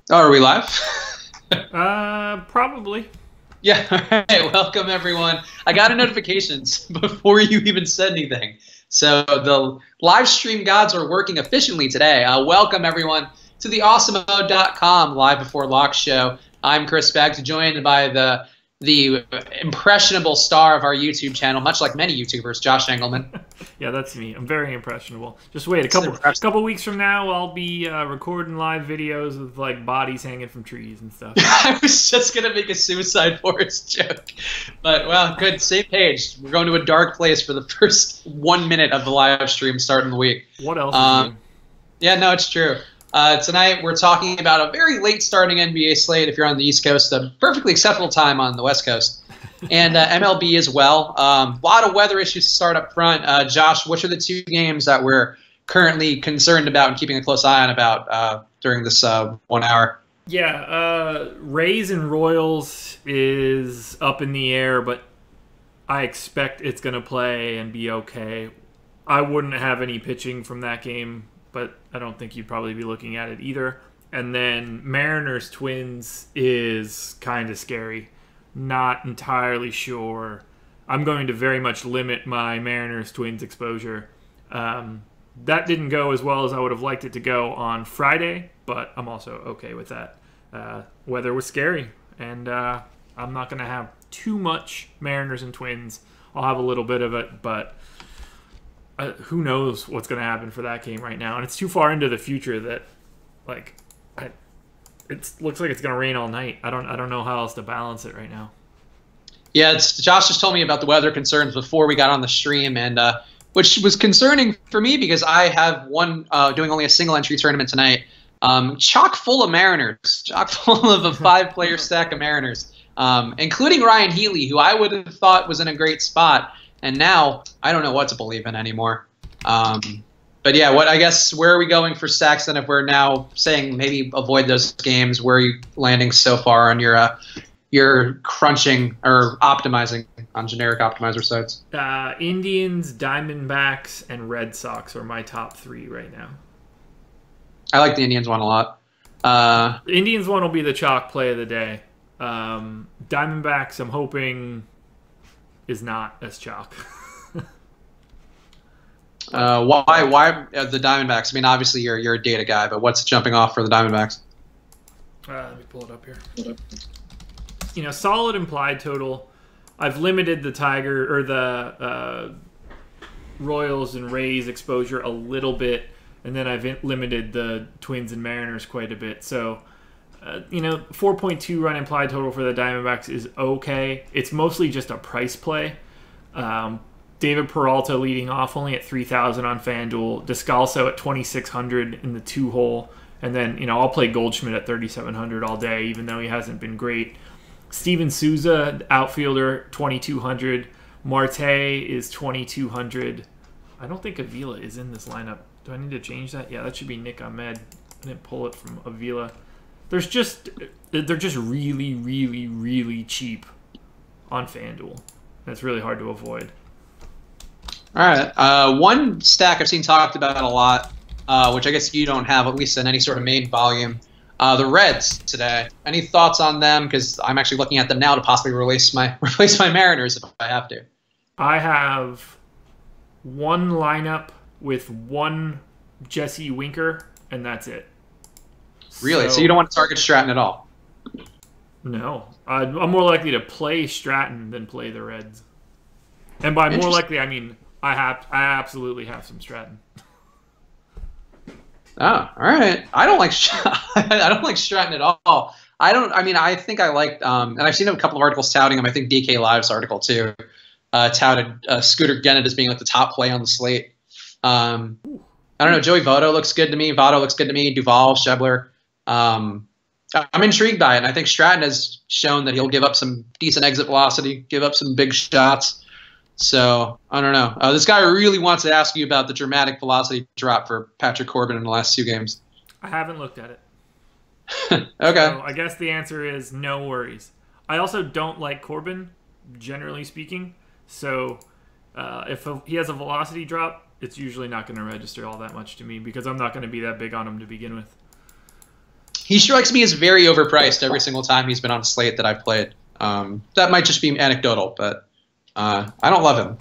Oh, are we live? Probably. Yeah, all right. Welcome, everyone. I got a notifications before you even said anything. So the live stream gods are working efficiently today. Welcome, everyone, to the awesomemode.com live before lock show. I'm Chris Beggs, joined by the impressionable star of our YouTube channel, much like many YouTubers, Josh Engelman. Yeah, that's me. I'm very impressionable. Just wait, a It's impressive. couple weeks from now, I'll be recording live videos with like bodies hanging from trees and stuff. I was just gonna make a suicide forest joke, but well, good, same page. We're going to a dark place for the first 1 minute of the live stream starting the week. What else is new? Yeah, no, it's true. Tonight we're talking about a very late starting NBA slate if you're on the East Coast, a perfectly acceptable time on the West Coast, and MLB as well. A lot of weather issues to start up front. Josh, which are the two games that we're currently concerned about and keeping a close eye on about during this 1 hour? Yeah, Rays and Royals is up in the air, but I expect it's going to play and be okay. I wouldn't have any pitching from that game, but I don't think you'd probably be looking at it either. And then Mariners Twins is kind of scary. Not entirely sure. I'm going to very much limit my Mariners Twins exposure. That didn't go as well as I would have liked it to go on Friday, but I'm also okay with that. Weather was scary, and I'm not going to have too much Mariners and Twins. I'll have a little bit of it, but who knows what's going to happen for that game right now. And it's too far into the future that, like, it looks like it's going to rain all night. I don't know how else to balance it right now. Yeah, Josh just told me about the weather concerns before we got on the stream, and which was concerning for me because I have one doing only a single entry tournament tonight, chock full of Mariners, chock full of a 5-player stack of Mariners, including Ryan Healy, who I would have thought was in a great spot, and now I don't know what to believe in anymore. But yeah, I guess where are we going for stacks then if we're now saying maybe avoid those games? Where are you landing so far on your crunching or optimizing on generic optimizer sites? Indians, Diamondbacks, and Red Sox are my top 3 right now. I like the Indians one a lot. The Indians one will be the chalk play of the day. Diamondbacks, I'm hoping, is not as chalk. Why the Diamondbacks? I mean, obviously you're a data guy, but what's jumping off for the Diamondbacks? Let me pull it up here. Solid implied total. I've limited the Tiger or the Royals and Rays exposure a little bit, and then I've limited the Twins and Mariners quite a bit. So, 4.2 run implied total for the Diamondbacks is okay. It's mostly just a price play. David Peralta leading off only at 3,000 on FanDuel. Descalso at 2,600 in the 2-hole. And then, I'll play Goldschmidt at 3,700 all day, even though he hasn't been great. Steven Souza, outfielder, 2,200. Marte is 2,200. I don't think Avila is in this lineup. Do I need to change that? Yeah, that should be Nick Ahmed. I didn't pull it from Avila. They're just really, really, really cheap on FanDuel. That's really hard to avoid. All right. One stack I've seen talked about a lot, which I guess you don't have, at least in any sort of main volume. The Reds today. Any thoughts on them? Because I'm actually looking at them now to possibly replace my Mariners if I have to. I have one lineup with one Jesse Winker, and that's it. Really? So you don't want to target Stratton at all? No. I'm more likely to play Stratton than play the Reds. And by more likely, I mean I absolutely have some Stratton. Oh, all right. I don't like Stratton at all. I think I liked, and I've seen a couple of articles touting him. I think DK Live's article too touted Scooter Gennett as being like the top play on the slate. I don't know. Joey Votto looks good to me. Duvall, Schebler. I'm intrigued by it, and I think Stratton has shown that he'll give up some decent exit velocity, give up some big shots. So, I don't know. This guy really wants to ask you about the dramatic velocity drop for Patrick Corbin in the last 2 games. I haven't looked at it. Okay. So I guess the answer is no worries. I also don't like Corbin, generally speaking. So if he has a velocity drop, it's usually not going to register all that much to me because I'm not going to be that big on him to begin with. He strikes me as very overpriced every single time he's been on a slate that I've played. That might just be anecdotal, but I don't love him.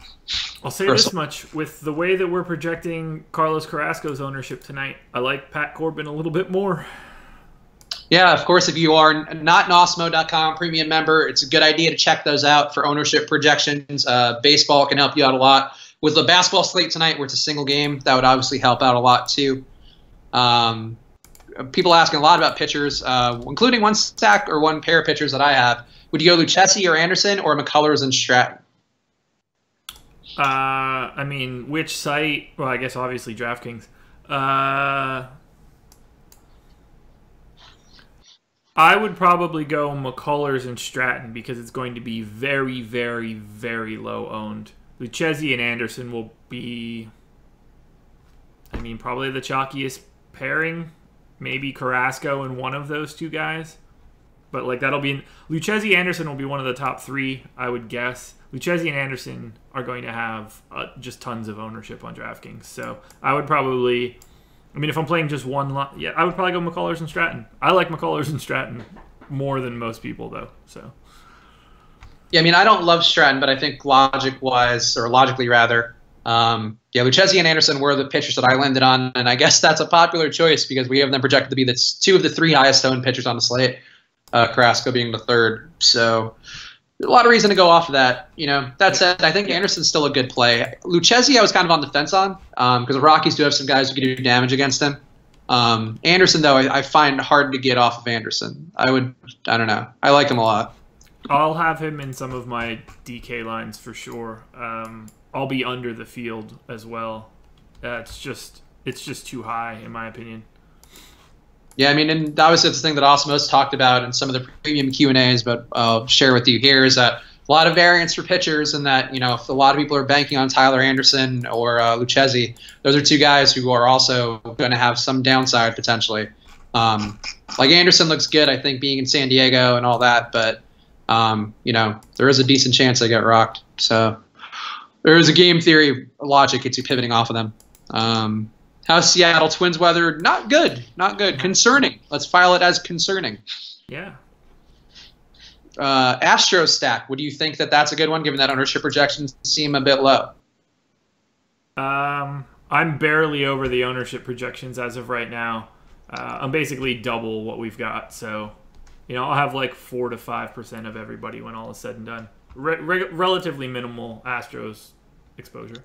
I'll say this much. With the way that we're projecting Carlos Carrasco's ownership tonight, I like Pat Corbin a little bit more. Yeah, of course, if you are not an Osmo.com premium member, it's a good idea to check those out for ownership projections. Baseball can help you out a lot. With the basketball slate tonight, where it's a single game, that would obviously help out a lot too. People asking a lot about pitchers, including one stack or one pair of pitchers that I have. Would you go Lucchesi or Anderson or McCullers and Stratton? I mean, which site? Well, I guess obviously DraftKings. I would probably go McCullers and Stratton because it's going to be very, very, very low owned. Lucchesi and Anderson will be, I mean, probably the chalkiest pairing. Maybe Carrasco and one of those two guys. But like that'll be Lucchesi Anderson will be one of the top three, I would guess. Lucchesi and Anderson are going to have just tons of ownership on DraftKings. So I would probably, I mean, if I'm playing just one line, yeah, I would probably go McCullers and Stratton. I like McCullers and Stratton more than most people, though. So. Yeah, I mean, I don't love Stratton, but I think logically rather, Lucchesi and Anderson were the pitchers that I landed on, and I guess that's a popular choice because we have them projected to be the two of the three highest owned pitchers on the slate, Carrasco being the third. So a lot of reason to go off of that. That said, I think Anderson's still a good play. Lucchesi, I was kind of on the fence on because the Rockies do have some guys who can do damage against him. Anderson, though, I find hard to get off of Anderson. I don't know. I like him a lot. I'll have him in some of my DK lines for sure. I'll be under the field as well. It's just too high in my opinion. Yeah, I mean, and obviously it's the thing that Osmos talked about in some of the premium Q&As, but I'll share with you here is that a lot of variance for pitchers, and that if a lot of people are banking on Tyler Anderson or Lucchesi, those are two guys who are also going to have some downside potentially. Like Anderson looks good, I think, being in San Diego and all that, but there is a decent chance they get rocked. So there is a game theory logic to pivoting off of them. How's Seattle Twins weather? Not good. Not good. Concerning. Let's file it as concerning. Yeah. Astros stack. Would you think that that's a good one, given that ownership projections seem a bit low? I'm barely over the ownership projections as of right now. I'm basically double what we've got. So, I'll have like 4 to 5% of everybody when all is said and done. Relatively minimal Astros exposure.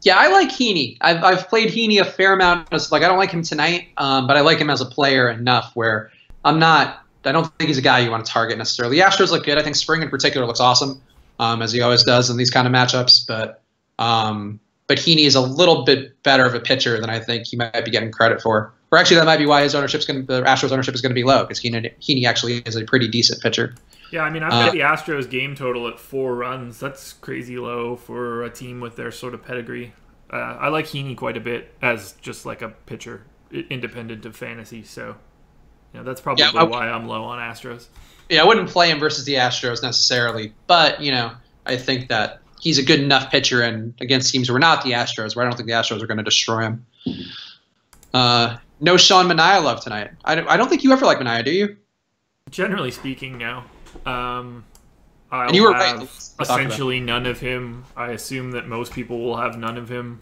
Yeah, I like Heaney. I've played Heaney a fair amount. I don't like him tonight, but I like him as a player enough where I don't think he's a guy you want to target necessarily. The Astros look good. I think Spring in particular looks awesome, as he always does in these kind of matchups. But Heaney is a little bit better of a pitcher than I think he might be getting credit for. Or actually, that might be why the Astros ownership is going to be low, because Heaney actually is a pretty decent pitcher. Yeah, I mean, I've got the Astros game total at 4 runs. That's crazy low for a team with their sort of pedigree. I like Heaney quite a bit as just like a pitcher, independent of fantasy. So, that's probably why I'm low on Astros. Yeah, I wouldn't play him versus the Astros necessarily, but I think that he's a good enough pitcher, and against teams who are not the Astros, where I don't think the Astros are going to destroy him. No Sean Manaea love tonight. I don't think you ever like Manaea, do you? Generally speaking, no. I'll and you were have right. essentially none of him. I assume that most people will have none of him.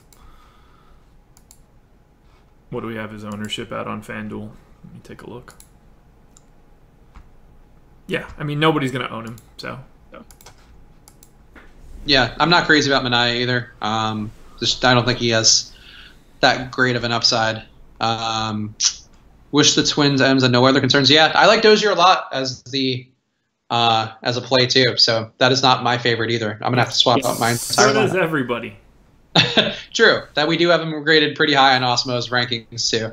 What do we have his ownership at on FanDuel? Let me take a look. Yeah, I mean, nobody's going to own him, so. Yeah, I'm not crazy about Manaea either. I don't think he has that great of an upside. Wish the Twins ends and no other concerns. Yeah, I like Dozier a lot as a play too. So that is not my favorite either. I'm gonna have to swap out mine. So does everybody. True. That we do have him graded pretty high on Osmo's rankings too.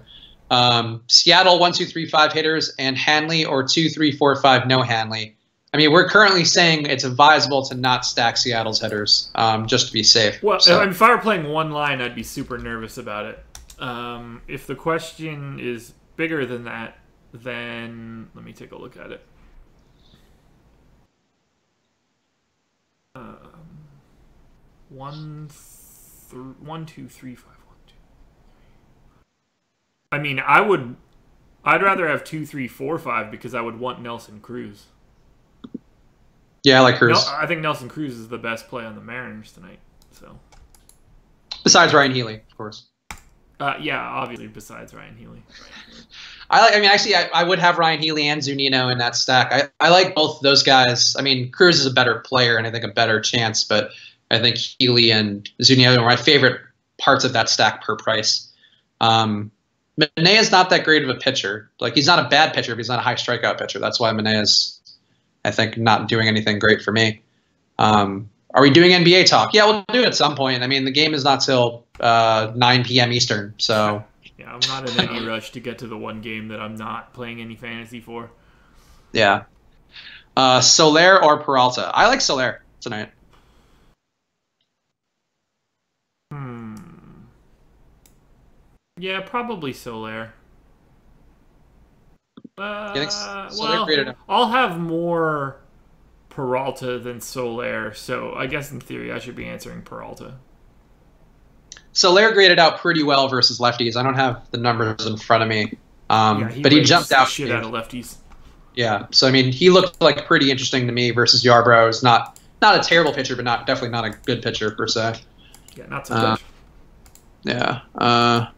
Seattle 1, 2, 3, 5 hitters and Hanley, or 2, 3, 4, 5 no Hanley. I mean, we're currently saying it's advisable to not stack Seattle's hitters, just to be safe. Well, if I were playing one line, I'd be super nervous about it. If the question is bigger than that, then let me take a look at it. 1, 2, 3, 5, 1, 2. I mean, I would I'd rather have 2, 3, 4, 5 because I would want Nelson Cruz. Yeah, I like Cruz. I think Nelson Cruz is the best play on the Mariners tonight. So, besides Ryan Healy, of course. Yeah, obviously besides Ryan Healy. I would have Ryan Healy and Zunino in that stack. I like both those guys. I mean, Cruz is a better player and I think a better chance, but I think Healy and Zunino are my favorite parts of that stack per price. Manea's not that great of a pitcher. Like, he's not a bad pitcher, but he's not a high strikeout pitcher. That's why Manea's, I think, not doing anything great for me. Are we doing NBA talk? Yeah, we'll do it at some point. I mean, the game is not till 9 p.m. Eastern, so... Yeah, I'm not in any rush to get to the one game that I'm not playing any fantasy for. Yeah. Soler or Peralta? I like Soler tonight. Yeah, probably Soler. Soler created I'll have more Peralta than Soler, so I guess in theory I should be answering Peralta. Soler graded out pretty well versus lefties. I don't have the numbers in front of me, but he jumped out shit out of lefties. Yeah, so I mean, he looked like pretty interesting to me versus Yarbrough. Is not a terrible pitcher, but definitely not a good pitcher per se. Yeah, not so good. Yeah.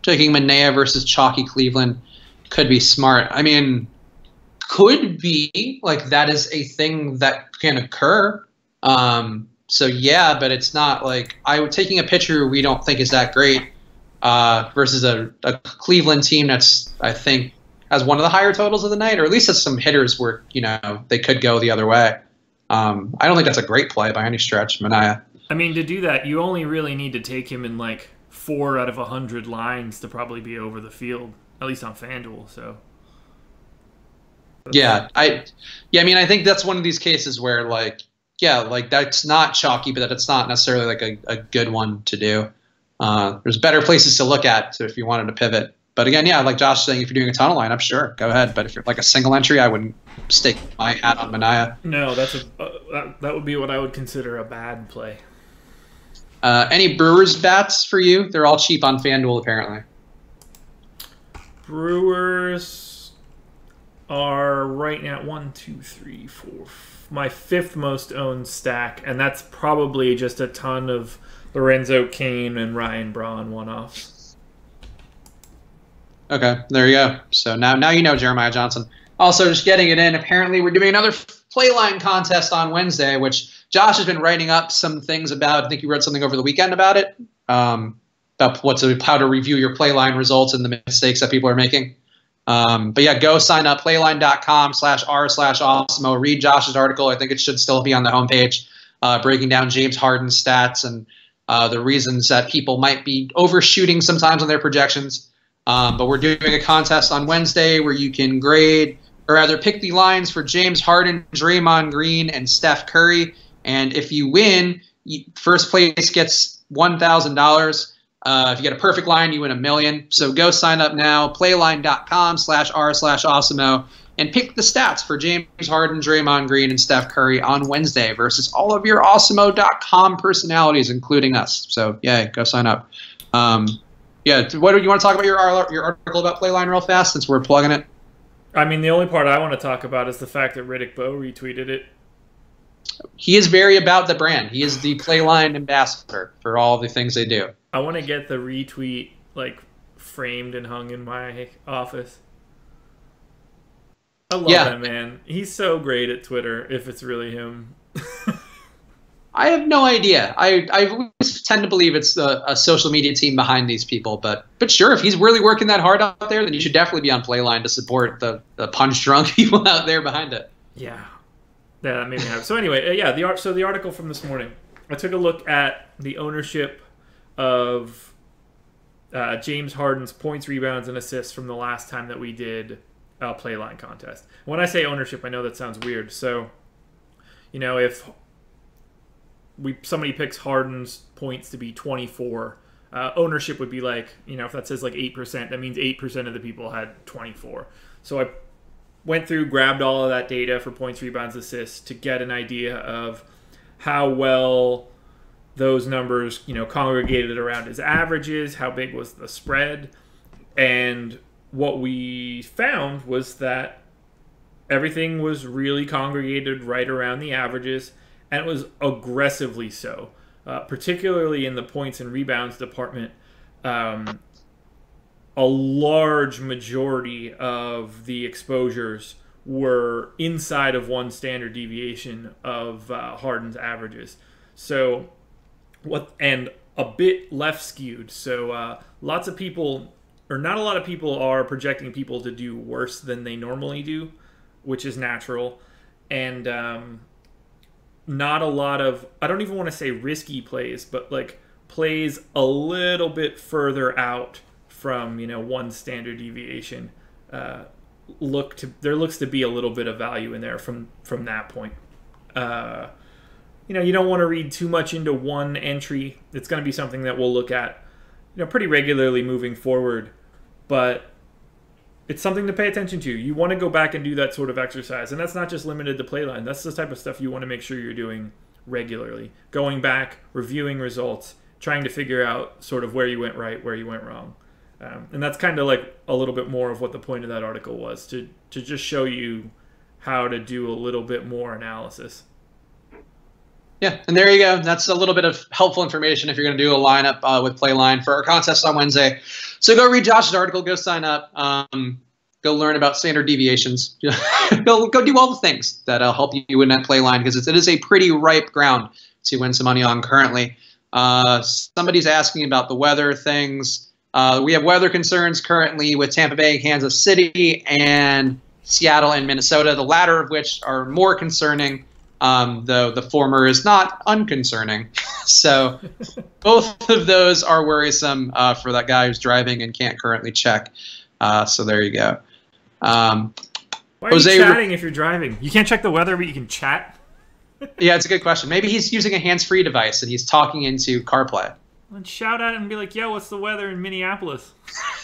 Taking Manea versus Chalky Cleveland could be smart. I mean, could be. Like, that is a thing that can occur. So, yeah, but it's not like taking a pitcher we don't think is that great versus a Cleveland team that's, I think, has one of the higher totals of the night, or at least has some hitters where, they could go the other way. I don't think that's a great play by any stretch, Manea. I mean, to do that, you only really need to take him in, like, 4 out of 100 lines to probably be over the field, at least on FanDuel, so... I mean, I think that's one of these cases where, like, that's not chalky, but that's not necessarily like a good one to do. There's better places to look at if you wanted to pivot. But again, yeah, like Josh saying, if you're doing a tunnel lineup, sure, go ahead. But if you're like a single entry, I wouldn't stake my hat on Manea. No, that would be what I would consider a bad play. Any Brewers bats for you? They're all cheap on FanDuel, apparently. Brewers are right now 1, 2, 3, 4, my 5th most owned stack, and that's probably just a ton of Lorenzo Cain and Ryan Braun one-offs. Okay, there you go. So now you know Jeremiah Johnson. Also, just getting it in, apparently we're doing another Playline contest on Wednesday, which Josh has been writing up some things about. I think you wrote something over the weekend about it, about how to review your Playline results and the mistakes that people are making. But yeah, go sign up, playline.com/r/Awesemo. Read Josh's article. I think it should still be on the homepage, breaking down James Harden's stats and the reasons that people might be overshooting sometimes on their projections. But we're doing a contest on Wednesday where you can grade, or rather pick the lines for James Harden, Draymond Green, and Steph Curry. And if you win, first place gets $1,000. If you get a perfect line, you win $1 million. So go sign up now, playline.com/r/Awesemo, and pick the stats for James Harden, Draymond Green, and Steph Curry on Wednesday versus all of your Awesemo.com personalities, including us. So, yeah, go sign up. What do you want to talk about your article about Playline real fast since we're plugging it? I mean, the only part I want to talk about is the fact that Riddick Bowe retweeted it. He is very about the brand. He is the Playline ambassador for all the things they do. I want to get the retweet framed and hung in my office. I love that man. He's so great at Twitter, if it's really him. I have no idea. I always tend to believe it's a social media team behind these people, but sure, if he's really working that hard out there, then you should definitely be on Playline to support the punch-drunk people out there behind it. Yeah, that made me happy. So anyway, the article from this morning, I took a look at the ownership of James Harden's points, rebounds, and assists from the last time that we did a Playline contest. When I say ownership, I know that sounds weird. So, if somebody picks Harden's points to be 24, ownership would be if that says 8%, that means 8% of the people had 24. So I went through, grabbed all of that data for points, rebounds, assists to get an idea of how well those numbers, congregated around his averages, how big was the spread, and what we found was that everything was really congregated right around the averages, and it was aggressively so, particularly in the points and rebounds department. A large majority of the exposures were inside of one standard deviation of Harden's averages. So and a bit left skewed. So lots of people, or not a lot of people, are projecting people to do worse than they normally do, which is natural. And not a lot of, I don't even want to say risky plays, but like plays a little bit further out from, one standard deviation. There looks to be a little bit of value in there from that point. You don't want to read too much into one entry. It's going to be something that we'll look at, pretty regularly moving forward. But it's something to pay attention to. You want to go back and do that sort of exercise. And that's not just limited to Playline. That's the type of stuff you want to make sure you're doing regularly. Going back, reviewing results, trying to figure out sort of where you went right, where you went wrong. And that's kind of like a little bit more of what the point of that article was, to just show you how to do a little bit more analysis. Yeah, and there you go. That's a little bit of helpful information if you're going to do a lineup with Playline for our contest on Wednesday. So go read Josh's article, go sign up, go learn about standard deviations, go do all the things that'll help you win that Playline, because it is a pretty ripe ground to win some money on currently. Somebody's asking about the weather things. We have weather concerns currently with Tampa Bay, Kansas City, and Seattle and Minnesota, the latter of which are more concerning, though the former is not unconcerning. So both of those are worrisome for that guy who's driving and can't currently check. So there you go. Why are Jose, you chatting if you're driving? You can't check the weather, but you can chat? Yeah, it's a good question. Maybe he's using a hands-free device and he's talking into CarPlay. And shout at him and be like, yo, what's the weather in Minneapolis?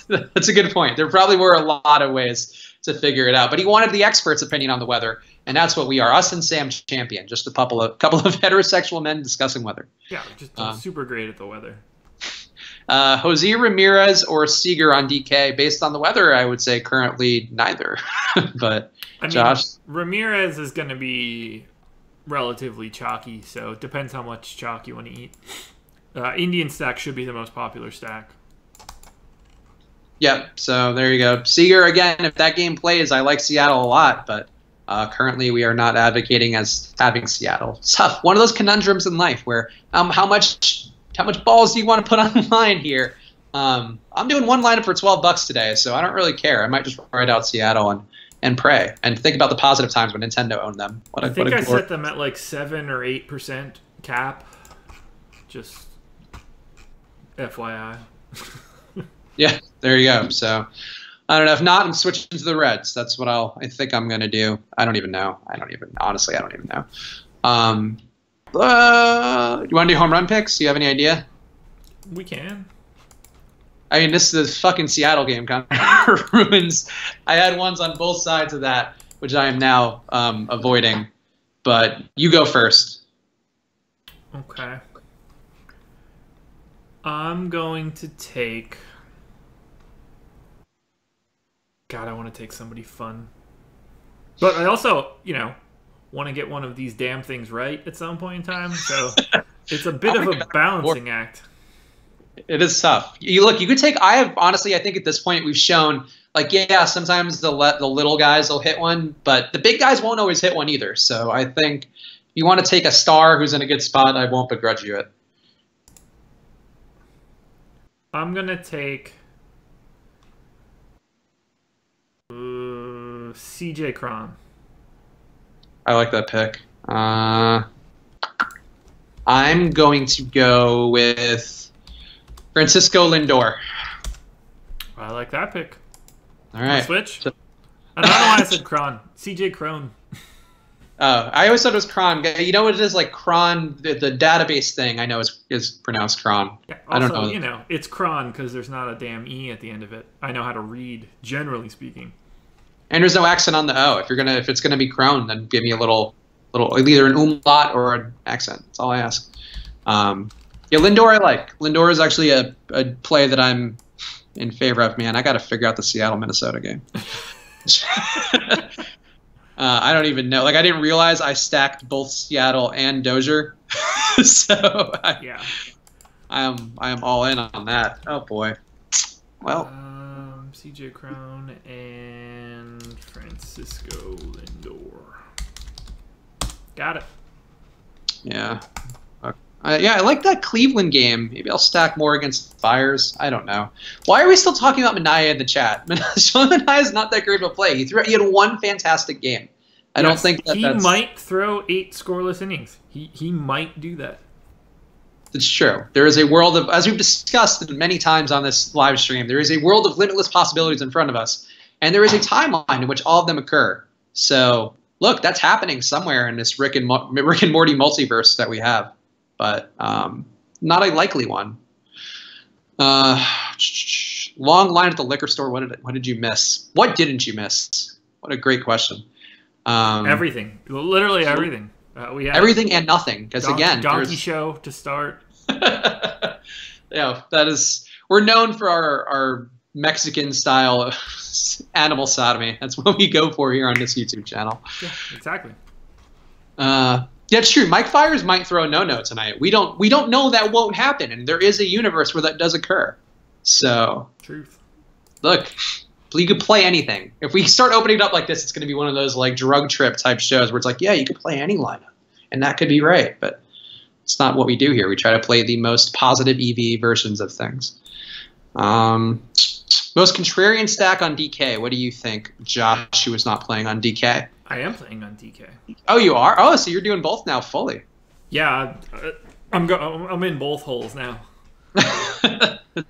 That's a good point. There probably were a lot of ways to figure it out. But he wanted the expert's opinion on the weather, and that's what we are. Us and Sam Champion, just a couple of heterosexual men discussing weather. Yeah, just super great at the weather. Jose Ramirez or Seager on DK. Based on the weather, I would say currently neither. But Josh? Ramirez is going to be relatively chalky, so it depends how much chalk you want to eat. Indian stack should be the most popular stack. Yep, so there you go. Seager, again, if that game plays, I like Seattle a lot, but currently we are not advocating as having Seattle. It's tough. One of those conundrums in life where how much balls do you want to put on the line here? I'm doing one lineup for $12 today, so I don't really care. I might just write out Seattle and pray and think about the positive times when Nintendo owned them. I think I set them at like 7 or 8% cap. Just FYI. Yeah, there you go. So I don't know. If not, I'm switching to the Reds. That's what I think I'm going to do. I don't even know. Honestly, I don't even know. You want to do home run picks? Do you have any idea? We can. I mean, this fucking Seattle game kind of ruins. I had ones on both sides of that, which I am now avoiding. But you go first. Okay. I'm going to take... God, I want to take somebody fun. But I also, want to get one of these damn things right at some point in time. So it's a bit of a balancing act. It is tough. You could take... I think at this point we've shown, sometimes the little guys will hit one, but the big guys won't always hit one either. So I think you want to take a star who's in a good spot. I won't begrudge you it. I'm going to take CJ Cron. I like that pick. I'm going to go with Francisco Lindor. I like that pick. All right. Switch? I don't know why I said Cron. CJ Cron. I always thought it was Cron. You know what it is? Like Cron, the database thing I know is pronounced Cron. Yeah, also, I don't know. It's Cron because there's not a damn E at the end of it. I know how to read, generally speaking. And there's no accent on the O. If it's gonna be Cron, then give me a little either an umlaut or an accent. That's all I ask. Lindor I like. Lindor is actually a play that I'm in favor of, man, I got to figure out the Seattle-Minnesota game. I don't even know. Like, I didn't realize I stacked both Seattle and Dozier. So I am all in on that. Oh boy. Well, CJ Crown and Francisco Lindor. Got it. Yeah. Yeah, I like that Cleveland game. Maybe I'll stack more against the Fires. I don't know. Why are we still talking about Minaya in the chat? Sean Minaya is not that great of a play. He had one fantastic game. I don't think he might throw 8 scoreless innings. He might do that. It's true. There is a world of, as we've discussed many times on this live stream, there is a world of limitless possibilities in front of us, and there is a timeline in which all of them occur. So, look, that's happening somewhere in this Rick and Morty multiverse that we have, but not a likely one. Long line at the liquor store. What did you miss? What didn't you miss? What a great question. Everything, literally everything. We have everything and nothing, because again, Donkey Show to start. Yeah, that is. We're known for our Mexican style of animal sodomy. That's what we go for here on this YouTube channel. Yeah, exactly. Yeah, it's true. Mike Fiers might throw a no-no tonight. We don't know that won't happen, and there is a universe where that does occur. So, truth. Look. You could play anything. If we start opening it up like this, it's going to be one of those like drug trip type shows where it's like, yeah, you could play any lineup, and that could be right. But it's not what we do here. We try to play the most positive EV versions of things. Most contrarian stack on DK. What do you think, Josh, who is not playing on DK? I am playing on DK. Oh, you are? Oh, so you're doing both now fully. Yeah, I'm in both holes now.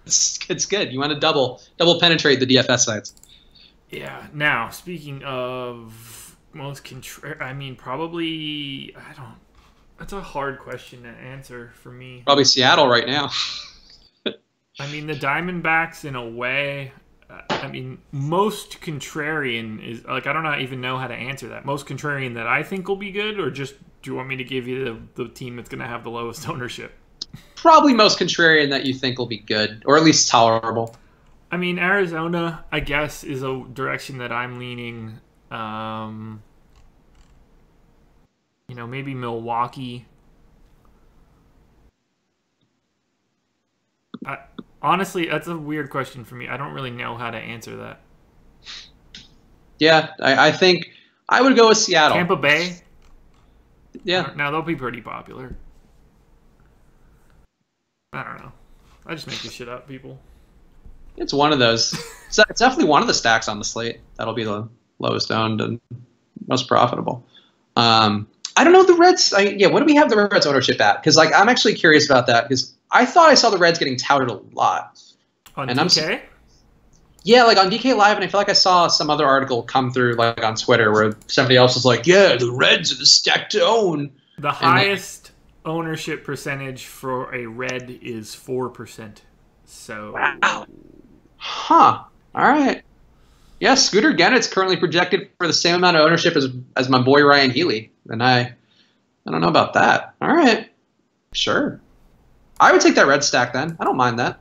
It's good. You want to double penetrate the DFS sites. Yeah. Now, speaking of most I mean, probably That's a hard question to answer for me. Probably Seattle right now. I mean, the Diamondbacks in a way. I mean, most contrarian is like I don't even know how to answer that. Most contrarian that I think will be good, or just do you want me to give you the team that's going to have the lowest ownership? Probably most contrarian that you think will be good, or at least tolerable. I mean, Arizona, I guess, is a direction that I'm leaning. Maybe Milwaukee. Honestly, that's a weird question for me. I don't really know how to answer that. Yeah, I think I would go with Seattle. Tampa Bay? Yeah. Now, they'll be pretty popular. I don't know. I just make this shit up, people. It's one of those. It's definitely one of the stacks on the slate. That'll be the lowest owned and most profitable. I don't know the Reds. What do we have the Reds ownership at? Because I'm actually curious about that because I thought I saw the Reds getting touted a lot. On DK? Yeah, like on DK Live, and I feel like I saw some other article come through like on Twitter where somebody else was like, yeah, the Reds are the stack to own. The highest ownership percentage for a Red is 4%. So, wow. Huh. All right. Yeah, Scooter Gennett's currently projected for the same amount of ownership as my boy Ryan Healy. And I don't know about that. All right. Sure. I would take that red stack then. I don't mind that.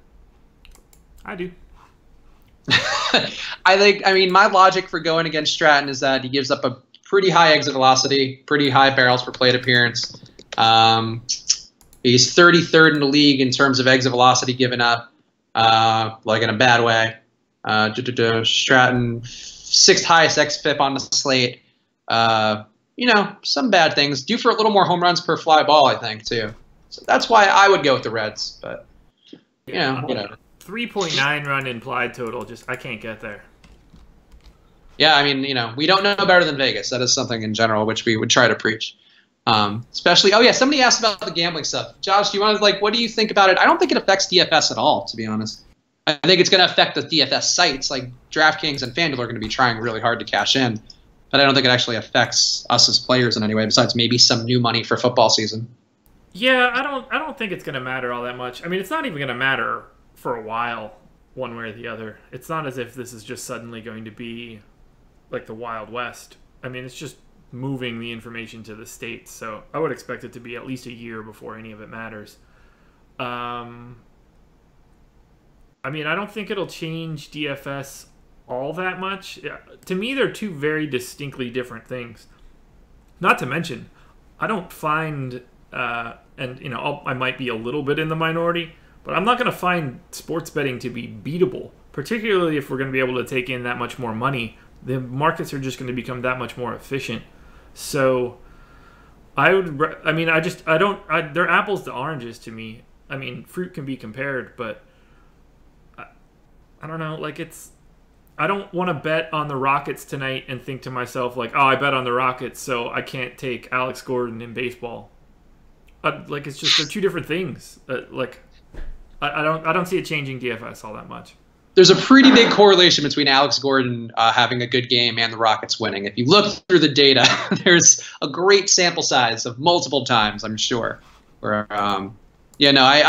I do. I mean, my logic for going against Stratton is that he gives up a pretty high exit velocity, pretty high barrels per plate appearance. He's 33rd in the league in terms of exit velocity given up, like in a bad way. Stratton, 6th highest xFIP on the slate. Some bad things. Due for a little more home runs per fly ball, I think, too. So that's why I would go with the Reds. But, whatever. 3.9 run implied total. I can't get there. Yeah, I mean, we don't know better than Vegas. That is something in general which we would try to preach. Especially, somebody asked about the gambling stuff. Josh, do you want to, what do you think about it? I don't think it affects DFS at all, to be honest. I think it's going to affect the DFS sites. Like DraftKings and FanDuel are going to be trying really hard to cash in. But I don't think it actually affects us as players in any way, besides maybe some new money for football season. Yeah, I don't think it's going to matter all that much. I mean, it's not even going to matter for a while, one way or the other. It's not as if this is just suddenly going to be like the Wild West. I mean, it's just moving the information to the states. So I would expect it to be at least a year before any of it matters. I mean, I don't think it'll change DFS all that much. To me, they're two very distinctly different things. Not to mention, I don't find, and I might be a little bit in the minority, but I'm not going to find sports betting to be beatable, particularly if we're going to be able to take in that much more money. The markets are just going to become that much more efficient. So they're apples to oranges to me. I mean, fruit can be compared, but I don't know. Like, I don't want to bet on the Rockets tonight and think to myself, like, oh, I bet on the Rockets, so I can't take Alex Gordon in baseball. It's just, they're two different things. I don't see it changing DFS all that much. There's a pretty big correlation between Alex Gordon having a good game and the Rockets winning. If you look through the data, there's a great sample size of multiple times, I'm sure. Where, I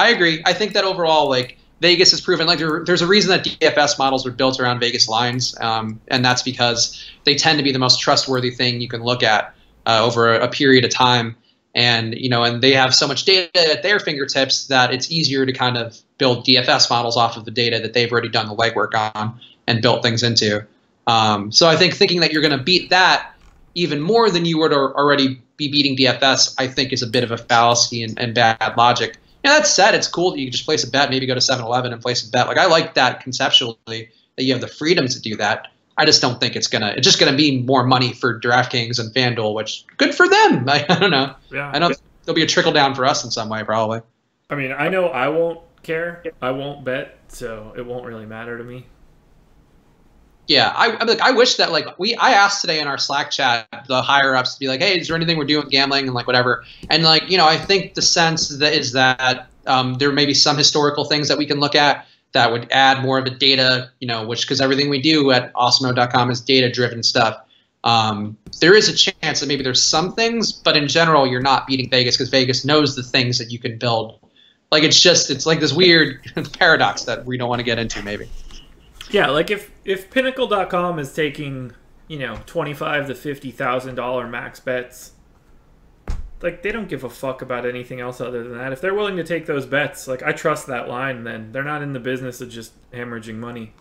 agree. I think that overall, like, Vegas has proven, like, there's a reason that DFS models are built around Vegas lines, and that's because they tend to be the most trustworthy thing you can look at over a period of time. And they have so much data at their fingertips that it's easier to kind of build DFS models off of the data that they've already done the legwork on and built things into. So I think thinking that you're going to beat that even more than you would already be beating DFS, I think is a bit of a fallacy and bad logic. That said, it's cool that you can just place a bet, maybe go to 7-Eleven and place a bet. Like, I like that conceptually, that you have the freedom to do that. I just don't think it's just gonna be more money for DraftKings and FanDuel, which good for them. I don't know. Yeah. I know there'll be a trickle down for us in some way, probably. I mean, I know I won't care. I won't bet, so it won't really matter to me. Yeah, I wish that, like, I asked today in our Slack chat the higher ups to be like, hey, is there anything we're doing with gambling and like whatever, and like I think the sense that is that there may be some historical things that we can look at that would add more of a data, because everything we do at awesemo.com is data driven stuff. There is a chance that maybe there's some things, but in general you're not beating Vegas because Vegas knows the things that you can build. Like, it's like this weird paradox that we don't want to get into maybe. Yeah, like if Pinnacle.com is taking, $25,000 to $50,000 max bets, like, they don't give a fuck about anything else other than that. If they're willing to take those bets, like, I trust that line, then they're not in the business of just hemorrhaging money.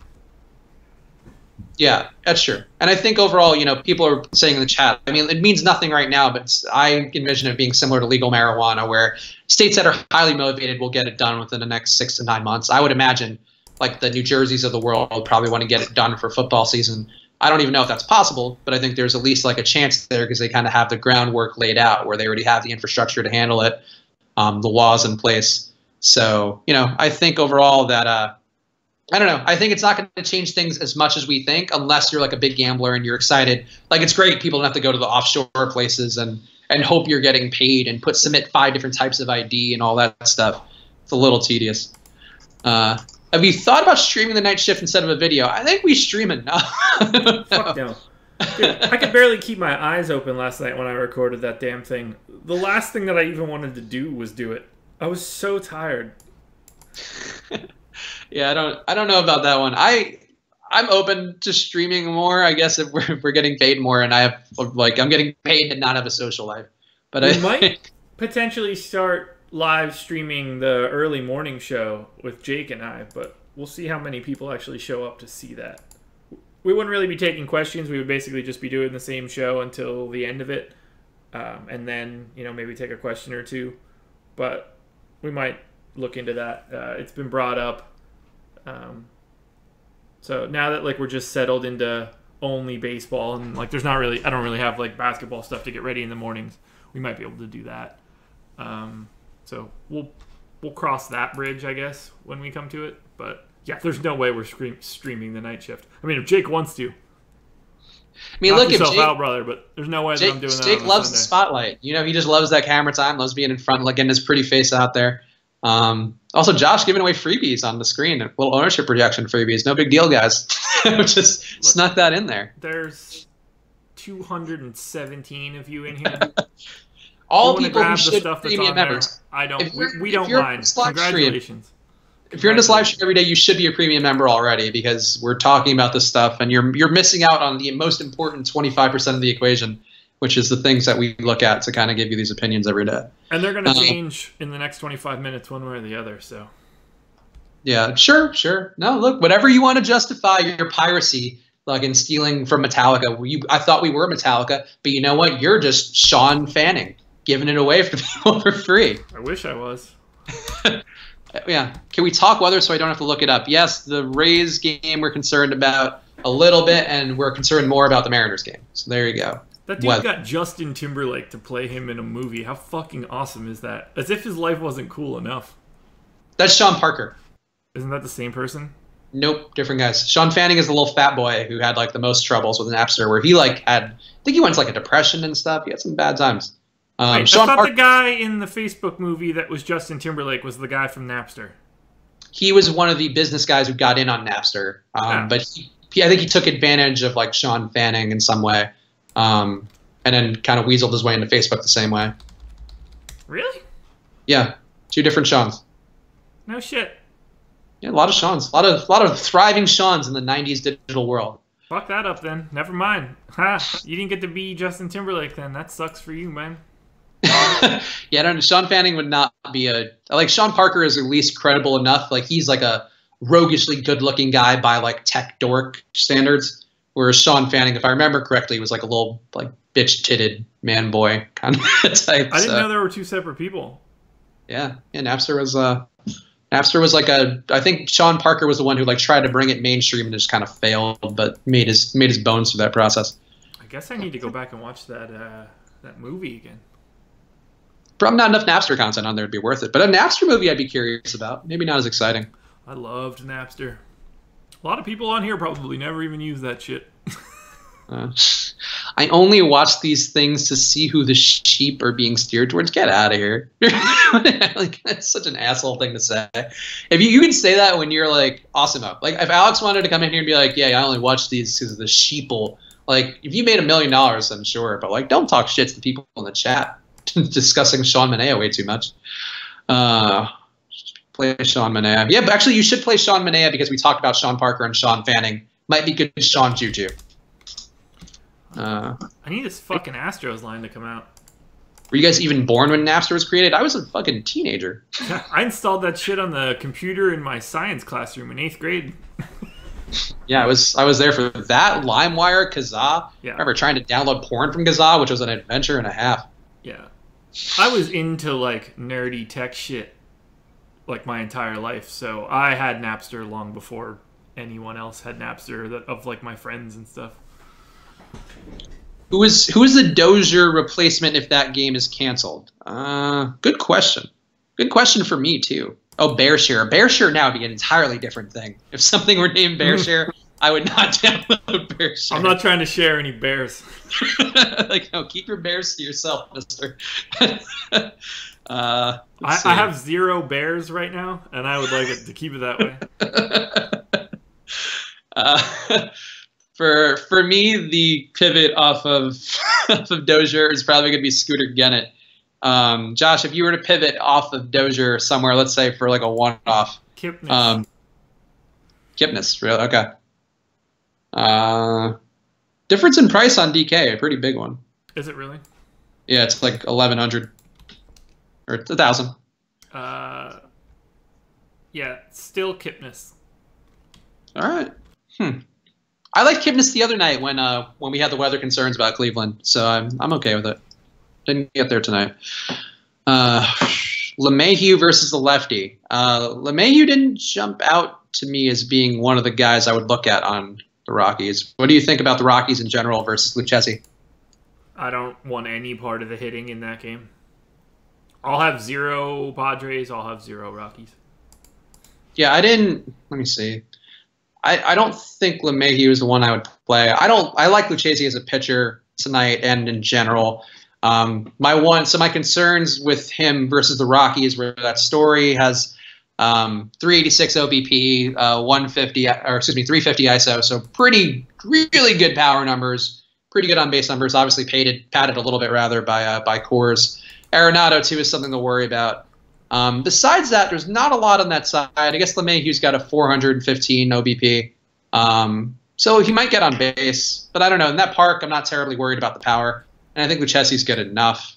Yeah, that's true. And I think overall, people are saying in the chat, I mean, it means nothing right now, but I envision it being similar to legal marijuana, where states that are highly motivated will get it done within the next 6 to 9 months. I would imagine, like, the New Jerseys of the world probably want to get it done for football season. I don't even know if that's possible, but I think there's at least like a chance there because they kind of have the groundwork laid out where they already have the infrastructure to handle it, the laws in place. So, I think overall that, I don't know. I think it's not going to change things as much as we think unless you're like a big gambler and you're excited. Like, it's great. People don't have to go to the offshore places and hope you're getting paid and submit 5 different types of ID and all that stuff. It's a little tedious. Have you thought about streaming the night shift instead of a video? I think we stream it now. Fuck no. Dude, I could barely keep my eyes open last night when I recorded that damn thing. The last thing that I even wanted to do was do it. I was so tired. Yeah, I don't know about that one. I'm open to streaming more, I guess, if we're getting paid more, and I'm getting paid to not have a social life. But we might potentially start live streaming the early morning show with Jake and I, but we'll see how many people actually show up to see that. We wouldn't really be taking questions. We would basically just be doing the same show until the end of it, and then maybe take a question or two. But we might look into that. It's been brought up. So now that we're just settled into only baseball and I don't really have basketball stuff to get ready in the mornings, we might be able to do that. So we'll cross that bridge, I guess, when we come to it. But yeah, there's no way we're streaming the night shift. I mean, if Jake wants to, knock yourself out, brother. But there's no way that I'm doing that. Jake loves the spotlight. He just loves that camera time. Loves being in front, getting his pretty face out there. Also, Josh giving away freebies on the screen. A little ownership projection freebies. No big deal, guys. Just snuck that in there. There's 217 of you in here. All people who should be premium members. I don't. We don't mind. Congratulations. If you're in this live stream every day, you should be a premium member already because we're talking about this stuff, and you're missing out on the most important 25% of the equation, which is the things that we look at to kind of give you these opinions every day. And they're going to change in the next 25 minutes one way or the other. So Yeah, sure. No, look, whatever you want to justify your piracy, like in stealing from Metallica. I thought we were Metallica, but you know what? You're just Sean Fanning, giving it away for people for free. I wish I was. Yeah. Can we talk weather so I don't have to look it up? Yes, the Rays game we're concerned about a little bit, and we're concerned more about the Mariners game. So there you go. That dude got Justin Timberlake to play him in a movie. How fucking awesome is that? As if his life wasn't cool enough. That's Sean Parker. Isn't that the same person? Nope, different guys. Sean Fanning is the little fat boy who had like the most troubles with Napster, where he like had, I think he went to like a depression and stuff. He had some bad times. Wait, Sean I thought the guy in the Facebook movie that was Justin Timberlake was the guy from Napster. He was one of the business guys who got in on Napster, but I think he took advantage of like Sean Fanning in some way, and then kind of weaseled his way into Facebook the same way. Really? Yeah, two different Seans. No shit. Yeah, a lot of Seans, a lot of thriving Seans in the '90s digital world. Fuck that up then. Never mind. Ha! You didn't get to be Justin Timberlake then. That sucks for you, man. Yeah, I don't. Sean Fanning would not be like Sean Parker is at least credible enough. Like he's like a roguishly good-looking guy by like tech dork standards, whereas Sean Fanning, if I remember correctly, was like a little like bitch-titted man boy kind of type. I didn't know there were two separate people. Yeah, Napster was like I think Sean Parker was the one who like tried to bring it mainstream and just kind of failed, but made his bones through that process. I guess I need to go back and watch that movie again. Probably not enough Napster content on there to be worth it, but a Napster movie I'd be curious about. Maybe not as exciting. I loved Napster. A lot of people on here probably never even use that shit. I only watch these things to see who the sheep are being steered towards. Get out of here. Like, that's such an asshole thing to say. If you can say that when you're like awesome up. Like if Alex wanted to come in here and be like, yeah, I only watch these because of the sheeple. Like if you made $1 million, I'm sure, but like don't talk shit to the people in the chat discussing Sean Manea way too much. Play Sean Manea. Yeah, but actually you should play Sean Manea because we talked about Sean Parker and Sean Fanning. Might be good Sean Juju. I need this fucking Astros line to come out. Were you guys even born when Napster was created? I was a fucking teenager. I installed that shit on the computer in my science classroom in 8th grade. Yeah, I was there for that. LimeWire, Kazaa. Yeah. I remember trying to download porn from Kazaa, which was an adventure and a half. Yeah. I was into like nerdy tech shit like my entire life, so I had Napster long before anyone else had Napster of like my friends and stuff. Who is the Dozier replacement if that game is canceled? Good question. Good question for me too. Oh, BearShare. BearShare now would be an entirely different thing. If something were named BearShare, I would not download BearShare. I'm not trying to share any bears. Like, no, keep your bears to yourself, mister. I have 0 bears right now, and I would like it to keep it that way. For me, the pivot off of Dozier is probably going to be Scooter Gennett. Josh, if you were to pivot off of Dozier somewhere, let's say for like a one-off. Kipnis. Kipnis, really? Okay. Difference in price on DK, a pretty big one. Is it really? Yeah, it's like 1,100 or 1,000. Yeah, still Kipnis. All right. I liked Kipnis the other night when we had the weather concerns about Cleveland, so I'm okay with it. Didn't get there tonight. LeMahieu versus the lefty. LeMahieu didn't jump out to me as being one of the guys I would look at on the Rockies. What do you think about the Rockies in general versus Lucchesi? I don't want any part of the hitting in that game. I'll have 0 Padres. I'll have 0 Rockies. Yeah, I didn't. Let me see. I don't think LeMahieu is the one I would play. I like Lucchesi as a pitcher tonight and in general. My concerns with him versus the Rockies were that Story has 386 OBP, 350 ISO, so really good power numbers, pretty good on base numbers. Obviously padded a little bit rather by Coors. Arenado too is something to worry about. Besides that, there's not a lot on that side. I guess LeMahieu's got a 415 OBP. So he might get on base, but I don't know. In that park, I'm not terribly worried about the power. And I think Lucchesi's good enough.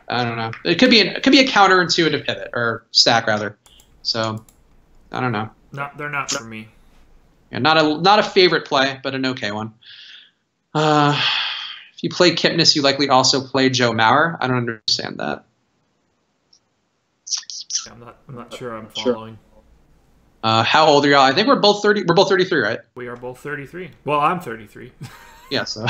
I don't know. It could be a counterintuitive pivot or stack rather. So I don't know. They're not for me. Yeah, not a favorite play, but an okay one. If you play Kipnis, you likely also play Joe Mauer. I don't understand that. I'm not sure I'm following. How old are y'all? I think we're both 30. We're both 33, right? We are both 33. Well, I'm 33. Yeah, so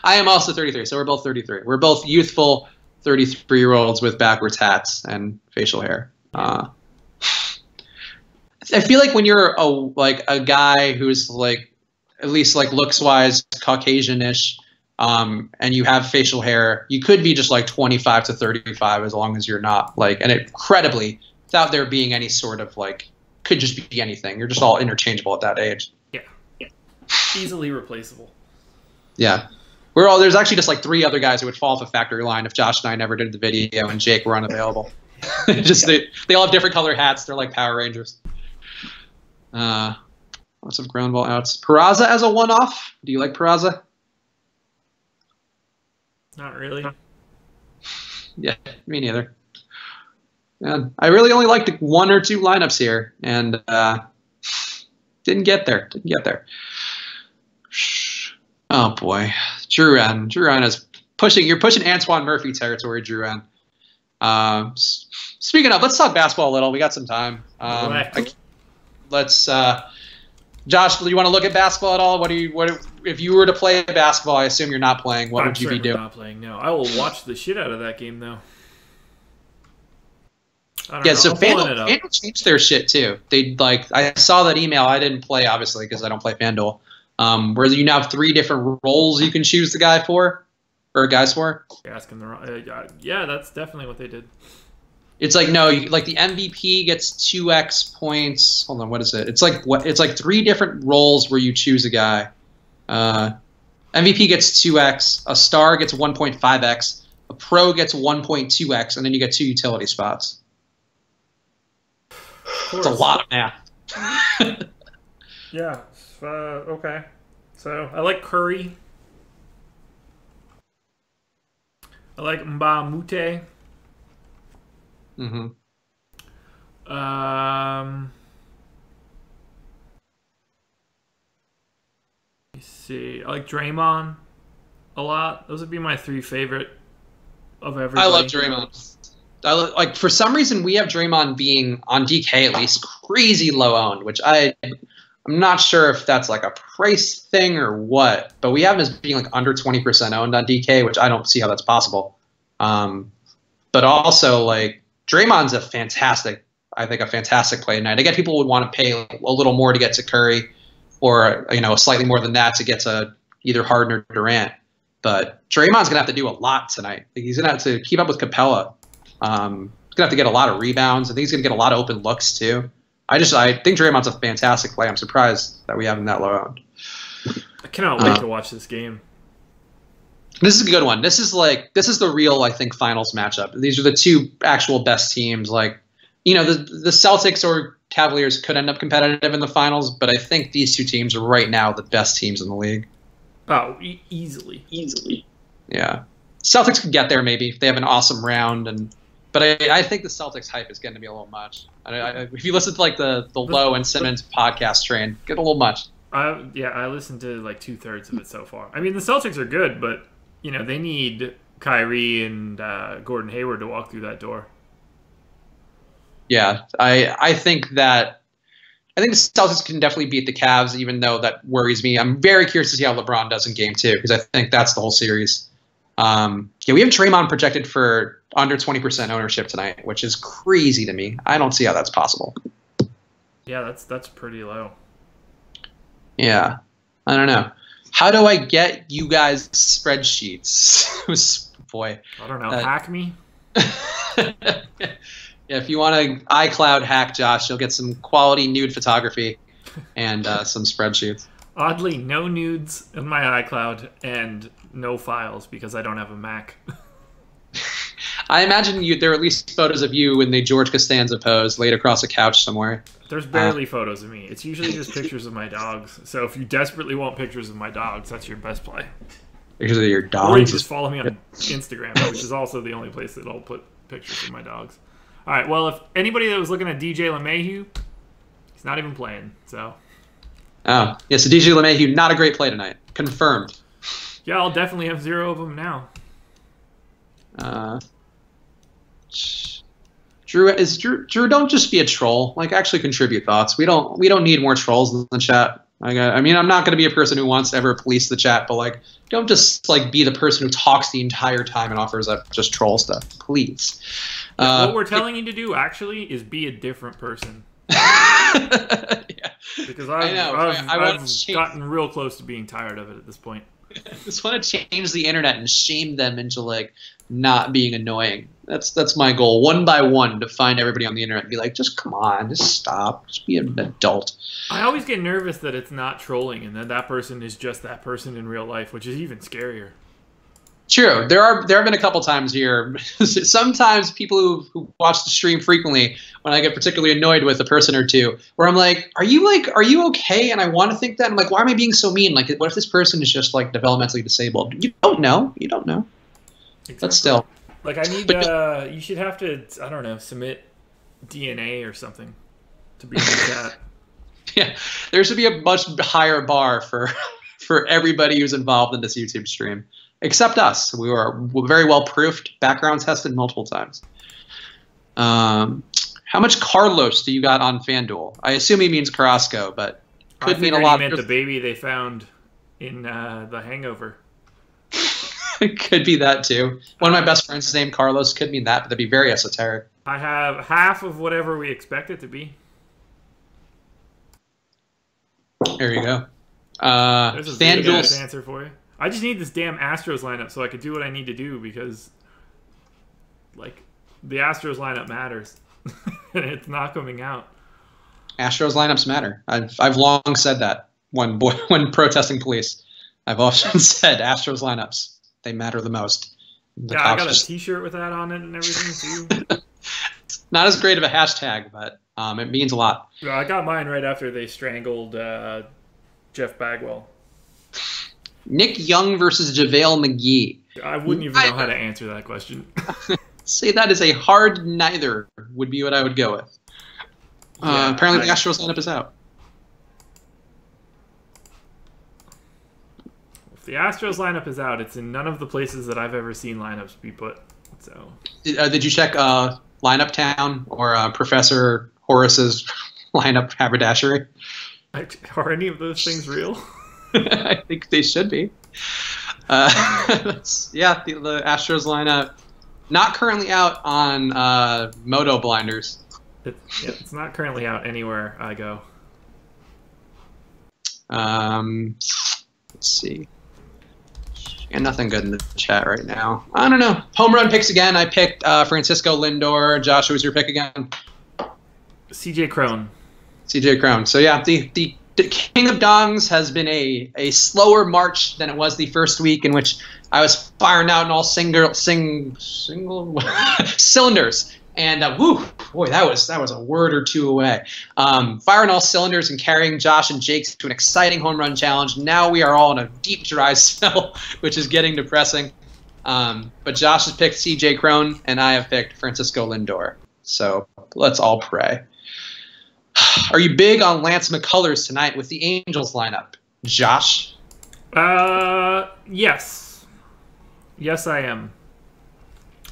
I am also 33. So we're both 33. We're both youthful 33-year-olds with backwards hats and facial hair. I feel like when you're a guy who's like at least like looks wise Caucasian-ish, and you have facial hair, you could be just like 25 to 35 as long as you're not like, and incredibly without there being any sort of like, could just be anything. You're just all interchangeable at that age. Yeah. Easily replaceable. Yeah. There's actually just like 3 other guys who would fall off a factory line if Josh and I never did the video and Jake were unavailable. They all have different color hats. They're like Power Rangers. Lots of ground ball outs. Peraza as a one-off. Do you like Peraza? Not really. Yeah, me neither. Yeah, I really only liked 1 or 2 lineups here, and didn't get there. Oh boy, Drew is pushing. You're pushing Antoine Murphy territory, Drew. Speaking of, let's talk basketball a little. We got some time. Let's. Josh, do you want to look at basketball at all? What if you were to play basketball? I assume you're not playing. What would you be doing? I'm not playing. No, I will watch the shit out of that game though. So FanDuel changed their shit too. I saw that email. I didn't play obviously because I don't play FanDuel. Where you now have 3 different roles you can choose the guy for, or guys for. You're asking the wrong. Yeah, that's definitely what they did. It's like no, like the MVP gets 2x points. Hold on, what is it? It's like 3 different roles where you choose a guy. MVP gets 2x, a star gets 1.5x, a pro gets 1.2x, and then you get 2 utility spots. It's a lot of math. Yeah. Okay. So I like Curry. I like Mbamute. Mm-hmm. Let me see. I like Draymond a lot. Those would be my 3 favorite of everybody. I love Draymond. For some reason we have Draymond being on DK at least crazy low owned, which I'm not sure if that's like a price thing or what, but we have him as being like under 20% owned on DK, which I don't see how that's possible. But also like Draymond's a fantastic play tonight. I get people would want to pay a little more to get to Curry, or slightly more than that to get to either Harden or Durant. But Draymond's gonna have to do a lot tonight. He's gonna have to keep up with Capella. He's gonna have to get a lot of rebounds. I think he's gonna get a lot of open looks too. I think Draymond's a fantastic play. I'm surprised that we have him that low owned. I cannot wait to watch this game. This is a good one. This is the real, I think, finals matchup. These are the 2 actual best teams. Like, the Celtics or Cavaliers could end up competitive in the finals, but I think these 2 teams are right now the best teams in the league. Oh, easily. Yeah, Celtics could get there maybe if they have an awesome round, but I think the Celtics hype is getting to be a little much. If you listen to like the Lowe and Simmons podcast train, get a little much. I listened to like 2/3 of it so far. I mean, the Celtics are good, but they need Kyrie and Gordon Hayward to walk through that door. Yeah, I think the Celtics can definitely beat the Cavs, even though that worries me. I'm very curious to see how LeBron does in Game 2 because I think that's the whole series. We have Draymond projected for under 20% ownership tonight, which is crazy to me. I don't see how that's possible. Yeah, that's pretty low. Yeah, I don't know. How do I get you guys spreadsheets? Boy, I don't know. Hack me. Yeah, if you want to iCloud hack Josh, you'll get some quality nude photography and some spreadsheets. Oddly, no nudes in my iCloud and no files because I don't have a Mac. I imagine there are at least photos of you in the George Costanza pose laid across a couch somewhere. There's barely photos of me. It's usually just pictures of my dogs. So if you desperately want pictures of my dogs, that's your best play. Pictures of your dogs? Or you just follow me on Instagram, which is also the only place that I'll put pictures of my dogs. All right, well, if anybody that was looking at DJ LeMahieu, he's not even playing. So. Oh, yeah, so DJ LeMahieu, not a great play tonight. Confirmed. Yeah, I'll definitely have 0 of them now. Drew, don't just be a troll. Like, actually contribute thoughts. We don't need more trolls in the chat. I mean, I'm not going to be a person who wants to ever police the chat, but like, don't just like be the person who talks the entire time and offers up just troll stuff, please. What we're telling you to do actually is be a different person. Yeah. Because I've gotten real close to being tired of it at this point. I just want to change the internet and shame them into like not being annoying. That's my goal. One by one, to find everybody on the internet and be like, just come on, just stop, just be an adult. I always get nervous that it's not trolling and that person is just that person in real life, which is even scarier. True. There have been a couple times here. Sometimes people who watch the stream frequently, when I get particularly annoyed with a person or two, where I'm like, are you okay? And I want to think that. I'm like, why am I being so mean? Like, what if this person is just like developmentally disabled? You don't know. Exactly. But still. Like, I need you should have to, I don't know, submit DNA or something to be in the chat. Yeah. There should be a much higher bar for everybody who's involved in this YouTube stream. Except us. We were very well proofed, background tested multiple times. How much Carlos do you got on FanDuel? I assume he means Carrasco, but could mean a lot. He meant the baby they found in The Hangover. It could be that too. One of my best friends is named Carlos. Could mean that, but that'd be very esoteric. I have half of whatever we expect it to be. There you go. There's a FanDuel's answer for you. I just need this damn Astros lineup so I can do what I need to do because, like, the Astros lineup matters, and it's not coming out. Astros lineups matter. I've long said that when protesting police. I've often said Astros lineups, they matter the most. Yeah, I got a T-shirt with that on it and everything too. Not as great of a hashtag, but it means a lot. Yeah, I got mine right after they strangled Jeff Bagwell. Nick Young versus JaVale McGee. I wouldn't even know how to answer that question. Say that is a hard neither would be what I would go with. Apparently the Astros lineup is out. If the Astros lineup is out, it's in none of the places that I've ever seen lineups be put. So, did you check Lineup Town or Professor Horace's lineup haberdashery? Are any of those things real? I think they should be. Yeah, the Astros lineup not currently out on Moto Blinders. It's not currently out anywhere I go. Let's see. And nothing good in the chat right now. I don't know. Home run picks again. I picked Francisco Lindor. Josh, who was your pick again? CJ Cron. CJ Cron. So yeah, the King of Dongs has been a slower march than it was the first week, in which I was firing out in all single cylinders. And woo, boy, that was a word or two away. Firing all cylinders and carrying Josh and Jake to an exciting home run challenge. Now we are all in a deep dry spell, which is getting depressing. But Josh has picked CJ Cron, and I have picked Francisco Lindor. So let's all pray. Are you big on Lance McCullers tonight with the Angels lineup, Josh? Yes. Yes, I am.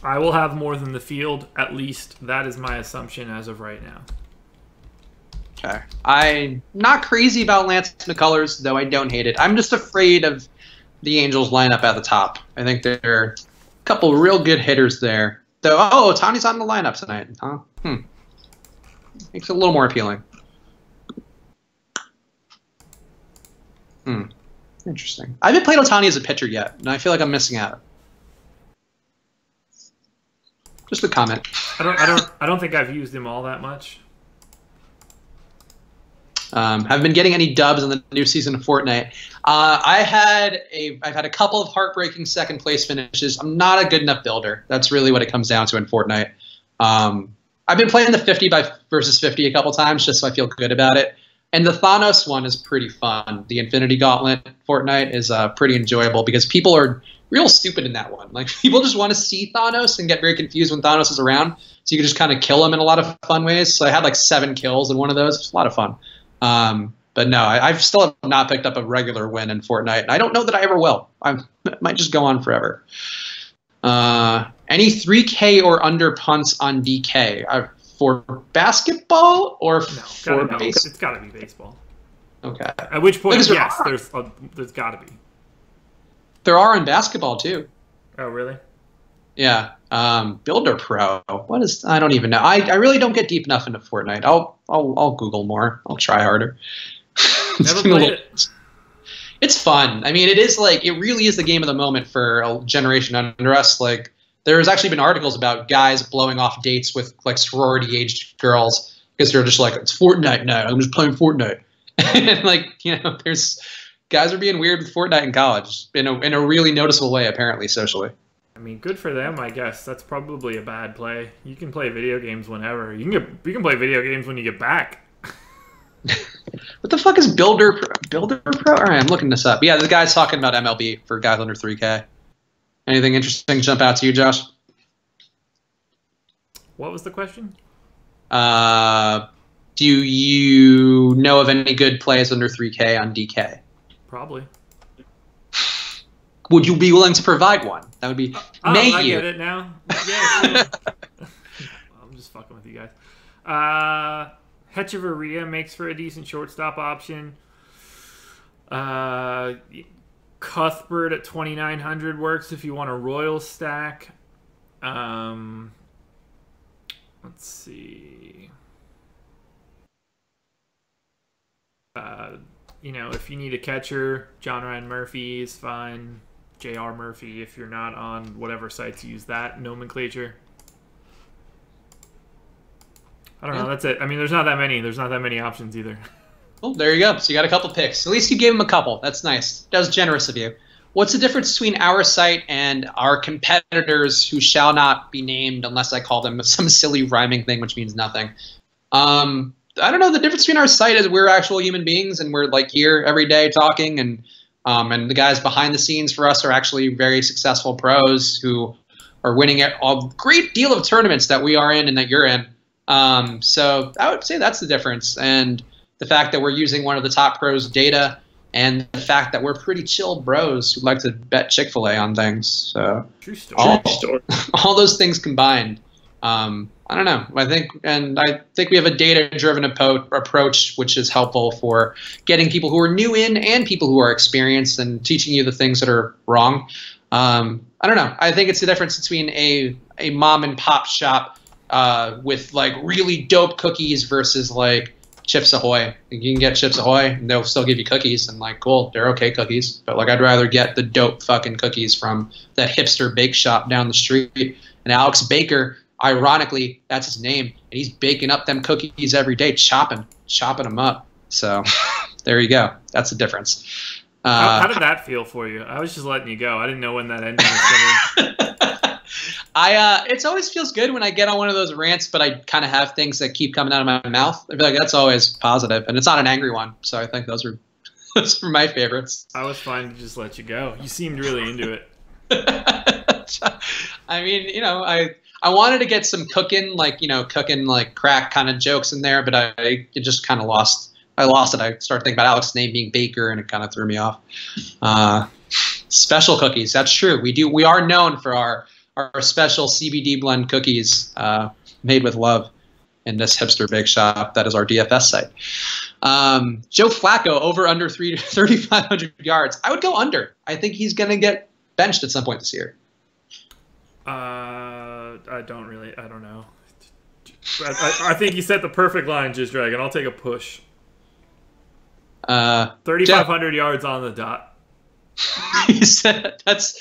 I will have more than the field, at least. That is my assumption as of right now. Okay. I'm not crazy about Lance McCullers, though I don't hate it. I'm just afraid of the Angels lineup at the top. I think there are a couple real good hitters there. Though, Tony's on the lineup tonight, huh? Makes it a little more appealing. Interesting. I haven't played Ohtani as a pitcher yet, and I feel like I'm missing out. Just a comment. I don't think I've used him all that much. Haven't been getting any dubs in the new season of Fortnite. I've had a couple of heartbreaking second place finishes. I'm not a good enough builder. That's really what it comes down to in Fortnite. I've been playing the 50 versus 50 a couple times just so I feel good about it. And the Thanos one is pretty fun. The Infinity Gauntlet Fortnite is pretty enjoyable because people are real stupid in that one. Like, people just want to see Thanos and get very confused when Thanos is around. So you can just kind of kill him in a lot of fun ways. So I had like 7 kills in one of those. It was a lot of fun. But no, I've still not picked up a regular win in Fortnite. And I don't know that I ever will. I might just go on forever. Any 3K or under punts on DK? For basketball or for baseball? It's got to be baseball. Okay. At which point, yes, there's got to be. There are in basketball too. Oh, really? Yeah. Builder Pro. What is? I don't even know. I really don't get deep enough into Fortnite. I'll Google more. I'll try harder. Never played it. It's fun. I mean, it is like, it really is the game of the moment for a generation under us. Like, there's actually been articles about guys blowing off dates with like sorority aged girls because they're just like, it's Fortnite now. I'm just playing Fortnite. And like, you know, there's guys are being weird with Fortnite in college in a really noticeable way, apparently, socially. I mean, good for them, I guess. That's probably a bad play. You can play video games whenever. You can play video games when you get back. What the fuck is Builder Pro? All right, I'm looking this up. Yeah, the guy's talking about MLB for guys under 3K. Anything interesting jump out to you, Josh? What was the question? Do you know of any good plays under 3K on DK? Probably. Would you be willing to provide one? That would be. I get it now. Yeah, I'm just fucking with you guys. Hechavarria makes for a decent shortstop option. Cuthbert at 2,900 works if you want a Royal stack. Let's see. You know, if you need a catcher, John Ryan Murphy is fine. J.R. Murphy, if you're not on whatever sites use that nomenclature. I don't know. That's it. I mean, there's not that many. There's not that many options either. Well, there you go. So you got a couple picks. At least you gave him a couple. That's nice. That was generous of you. What's the difference between our site and our competitors who shall not be named unless I call them some silly rhyming thing, which means nothing? I don't know. The difference between our site is we're actual human beings and we're like here every day talking, and the guys behind the scenes for us are actually very successful pros who are winning a great deal of tournaments that we are in and that you're in. So I would say that's the difference. And the fact that we're using one of the top pros' data, and the fact that we're pretty chill bros who like to bet Chick-fil-A on things. So true story. All those things combined. I don't know. I think we have a data-driven approach, which is helpful for getting people who are new in and people who are experienced and teaching you the things that are wrong. I don't know. I think it's the difference between a mom and pop shop with like really dope cookies versus like Chips Ahoy. You can get Chips Ahoy and they'll still give you cookies, and like, cool, they're okay cookies. But like, I'd rather get the dope fucking cookies from that hipster bake shop down the street. And Alex Baker, ironically, that's his name, and he's baking up them cookies every day, chopping them up. So there you go. That's the difference. How did that feel for you? I was just letting you go. I didn't know when that ended was coming. It always feels good when I get on one of those rants, but I kind of have things that keep coming out of my mouth. I feel like that's always positive, and it's not an angry one. So I think those are my favorites. I was fine to just let you go. You seemed really into it. I mean, you know, I wanted to get some cooking like crack kind of jokes in there, but it just kind of lost. I lost it. I started thinking about Alex's name being Baker, and it kind of threw me off. Special cookies. That's true. We are known for our special CBD blend cookies made with love in this hipster bake shop. That is our DFS site. Joe Flacco over under 3,500 yards. I would go under. I think he's going to get benched at some point this year. I don't know. I think you set the perfect line, Just Dragon. I'll take a push. 3,500 yards on the dot. He said that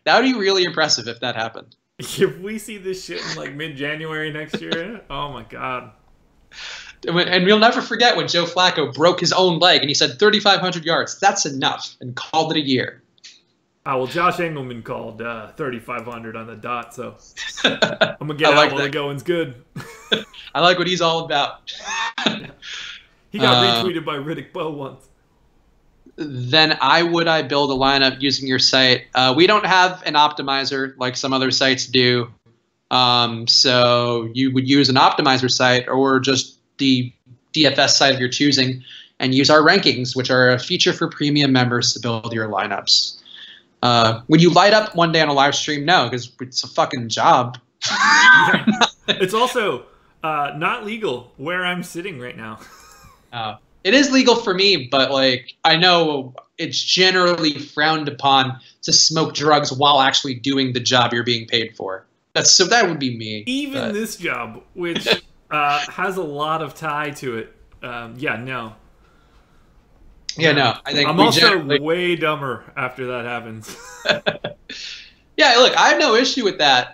would be really impressive if that happened. If we see this shit in like mid-January next year, oh my god. And we'll never forget when Joe Flacco broke his own leg and he said 3,500 yards. That's enough, and called it a year. Well, Josh Engelman called 3,500 on the dot, so I'm gonna get out while the going's good. I like what he's all about. He got retweeted by Riddick Bowe once. then I build a lineup using your site. We don't have an optimizer like some other sites do. So you would use an optimizer site or just the DFS site of your choosing and use our rankings, which are a feature for premium members to build your lineups. Would you light up one day on a live stream? No, because it's a fucking job. Yeah. It's also not legal where I'm sitting right now. It is legal for me, but like I know it's generally frowned upon to smoke drugs while actually doing the job you're being paid for. That would be me. Even this job, which has a lot of tie to it. Yeah, no. Yeah, no. I think I'm also way dumber after that happens. Yeah, look, I have no issue with that.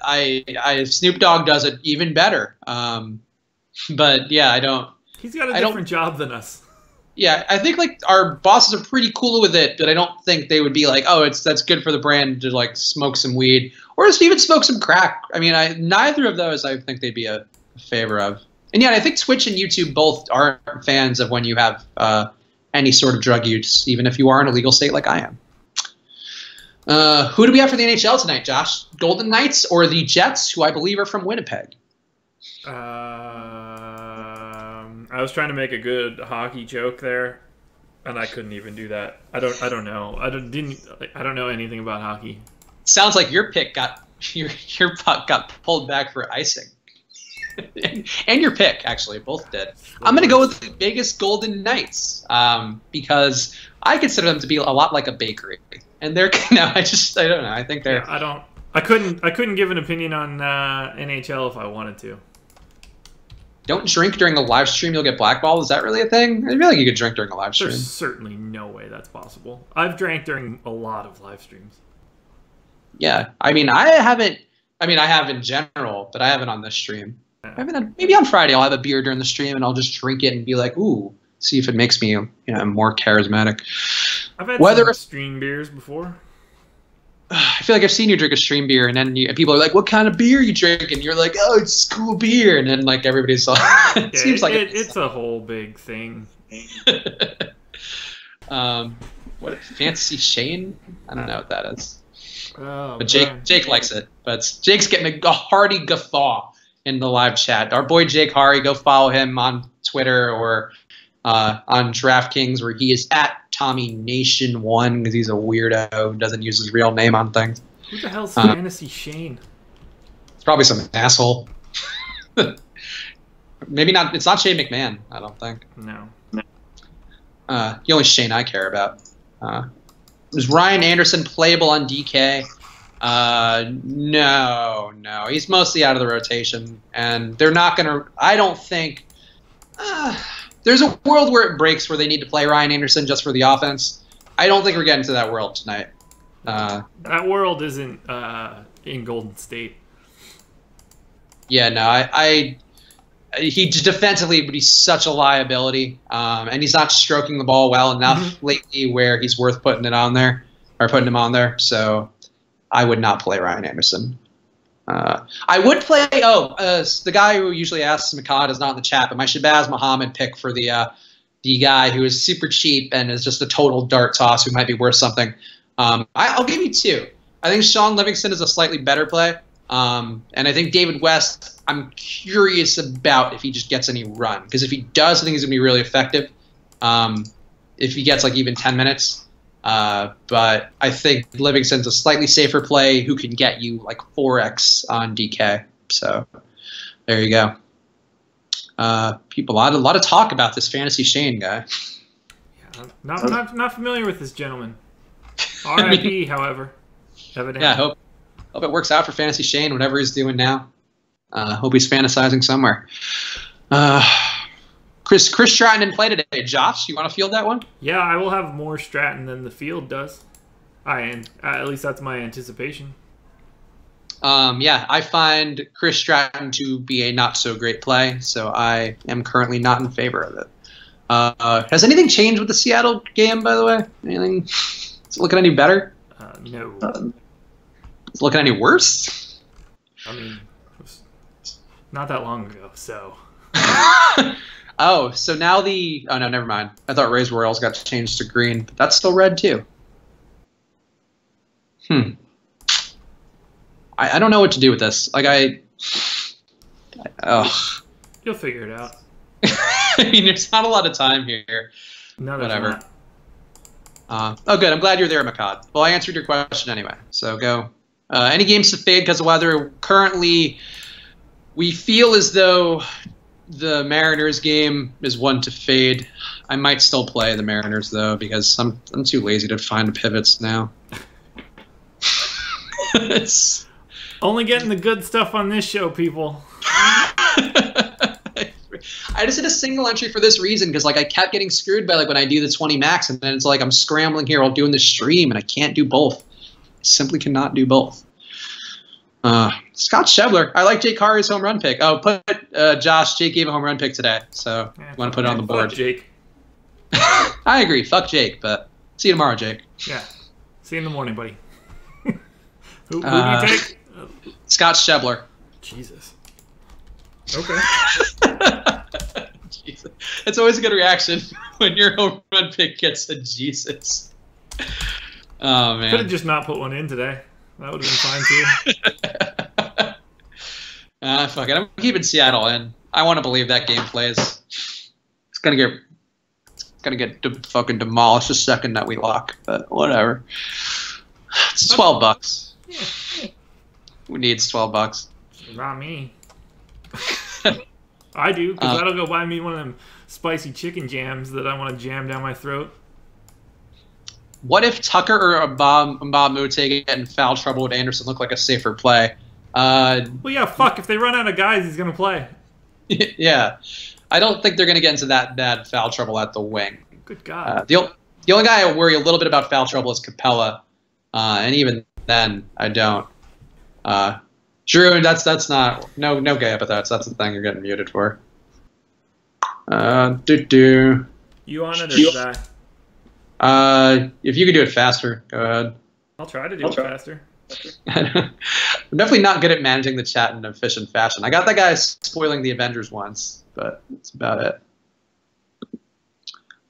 Snoop Dogg does it even better. But yeah, I don't. He's got a different job than us. Yeah, I think like our bosses are pretty cool with it, but I don't think they would be like, oh, that's good for the brand to like smoke some weed or just even smoke some crack. I mean, neither of those I think they'd be a favor of. And yeah, I think Twitch and YouTube both aren't fans of when you have any sort of drug use, even if you are in a legal state like I am. Who do we have for the NHL tonight, Josh? Golden Knights or the Jets, who I believe are from Winnipeg? I was trying to make a good hockey joke there, and I couldn't even do that. I don't know. I don't know anything about hockey. Sounds like your pick your puck got pulled back for icing. And your pick, actually, both did. I'm going to go with the Vegas Golden Knights because I consider them to be a lot like a bakery. And they're I don't know. I think they're. Yeah, I couldn't give an opinion on NHL if I wanted to. Don't drink during a live stream, you'll get blackballed. Is that really a thing? I feel like you could drink during a live stream. There's certainly no way that's possible. I've drank during a lot of live streams. Yeah, I mean, I have in general, but I haven't on this stream. Yeah. Maybe on Friday I'll have a beer during the stream and I'll just drink it and be like, ooh, see if it makes me more charismatic. I've had some stream beers before. I feel like I've seen you drink a stream beer, and then people are like, "What kind of beer you drink?" And you're like, "Oh, it's school beer." And then like everybody's like, it seems like it's a whole big thing. What Fantasy Shane? I don't know what that is. Oh, but Jake likes it. But Jake's getting a hearty guffaw in the live chat. Our boy Jake Hari, go follow him on Twitter or on DraftKings, where he is at TommyNation1 because he's a weirdo who doesn't use his real name on things. Who the hell's Fantasy Shane? It's probably some asshole. Maybe not. It's not Shane McMahon, I don't think. No. The only Shane I care about. Is Ryan Anderson playable on DK? No. He's mostly out of the rotation, and they're not going to. I don't think. There's a world where it breaks where they need to play Ryan Anderson just for the offense. I don't think we're getting to that world tonight. That world isn't in Golden State. Yeah, no, he defensively would be such a liability, and he's not stroking the ball well enough lately where he's worth putting him on there. So I would not play Ryan Anderson. I would play. The guy who usually asks Makad is not in the chat, but my Shabazz Muhammad pick for the guy who is super cheap and is just a total dart toss who might be worth something. I'll give you two. I think Sean Livingston is a slightly better play, and I think David West. I'm curious about if he just gets any run, because if he does, I think he's gonna be really effective. If he gets like even 10 minutes. But I think Livingston's a slightly safer play who can get you like 4x on DK. So there you go. People, a lot of talk about this Fantasy Shane guy. Yeah, not familiar with this gentleman. R.I.P. However, evidently. Yeah, hope it works out for Fantasy Shane, whatever he's doing now. Hope he's fantasizing somewhere. Chris Stratton didn't play today. Josh, you want to field that one? Yeah, I will have more Stratton than the field does. At least that's my anticipation. Yeah, I find Chris Stratton to be a not so great play, so I am currently not in favor of it. Has anything changed with the Seattle game, by the way? Anything? Is it looking any better? No. Is it looking any worse? I mean, it was not that long ago, so. Oh, so now oh no, never mind. I thought Rays Royals got changed to green, but that's still red too. I don't know what to do with this. Like You'll figure it out. I mean, there's not a lot of time here. No, whatever. Oh, good. I'm glad you're there, Makad. Well, I answered your question anyway, so go. Any games to fade because of weather? Currently, we feel as though the Mariners game is one to fade. I might still play the Mariners, though, because I'm too lazy to find pivots now. Only getting the good stuff on this show, people. I just did a single entry for this reason, because like I kept getting screwed by like when I do the 20 max, and then it's like I'm scrambling here while doing the stream, and I can't do both. I simply cannot do both. Scott Schebler. I like Jake Harry's home run pick. Oh, Josh. Jake gave a home run pick today, so you want to put it on the board. Fuck Jake. I agree. Fuck Jake, but see you tomorrow, Jake. Yeah. See you in the morning, buddy. Who do you take? Scott Schebler. Jesus. Okay. Jesus. It's always a good reaction when your home run pick gets a Jesus. Oh, man. Could have just not put one in today. That would have been fine, too. Fuck it. I'm keeping Seattle in. I want to believe that game plays. It's going to get fucking demolished the second that we lock, but whatever. It's $12. Yeah. Who needs $12? Not me. I do, because that'll go buy me one of them spicy chicken jams that I want to jam down my throat. What if Tucker or Bob Mote get in foul trouble? Would Anderson look like a safer play? Well, yeah, fuck. If they run out of guys, he's going to play. Yeah. I don't think they're going to get into that bad foul trouble at the wing. Good God. The only guy I worry a little bit about foul trouble is Capella. And even then, I don't. Drew, that's not no gay epithets. That's the thing you're getting muted for. You on it or should I? If you could do it faster, go ahead. I'll try to do it faster. I'm definitely not good at managing the chat in an efficient fashion. I got that guy spoiling the Avengers once, but that's about it.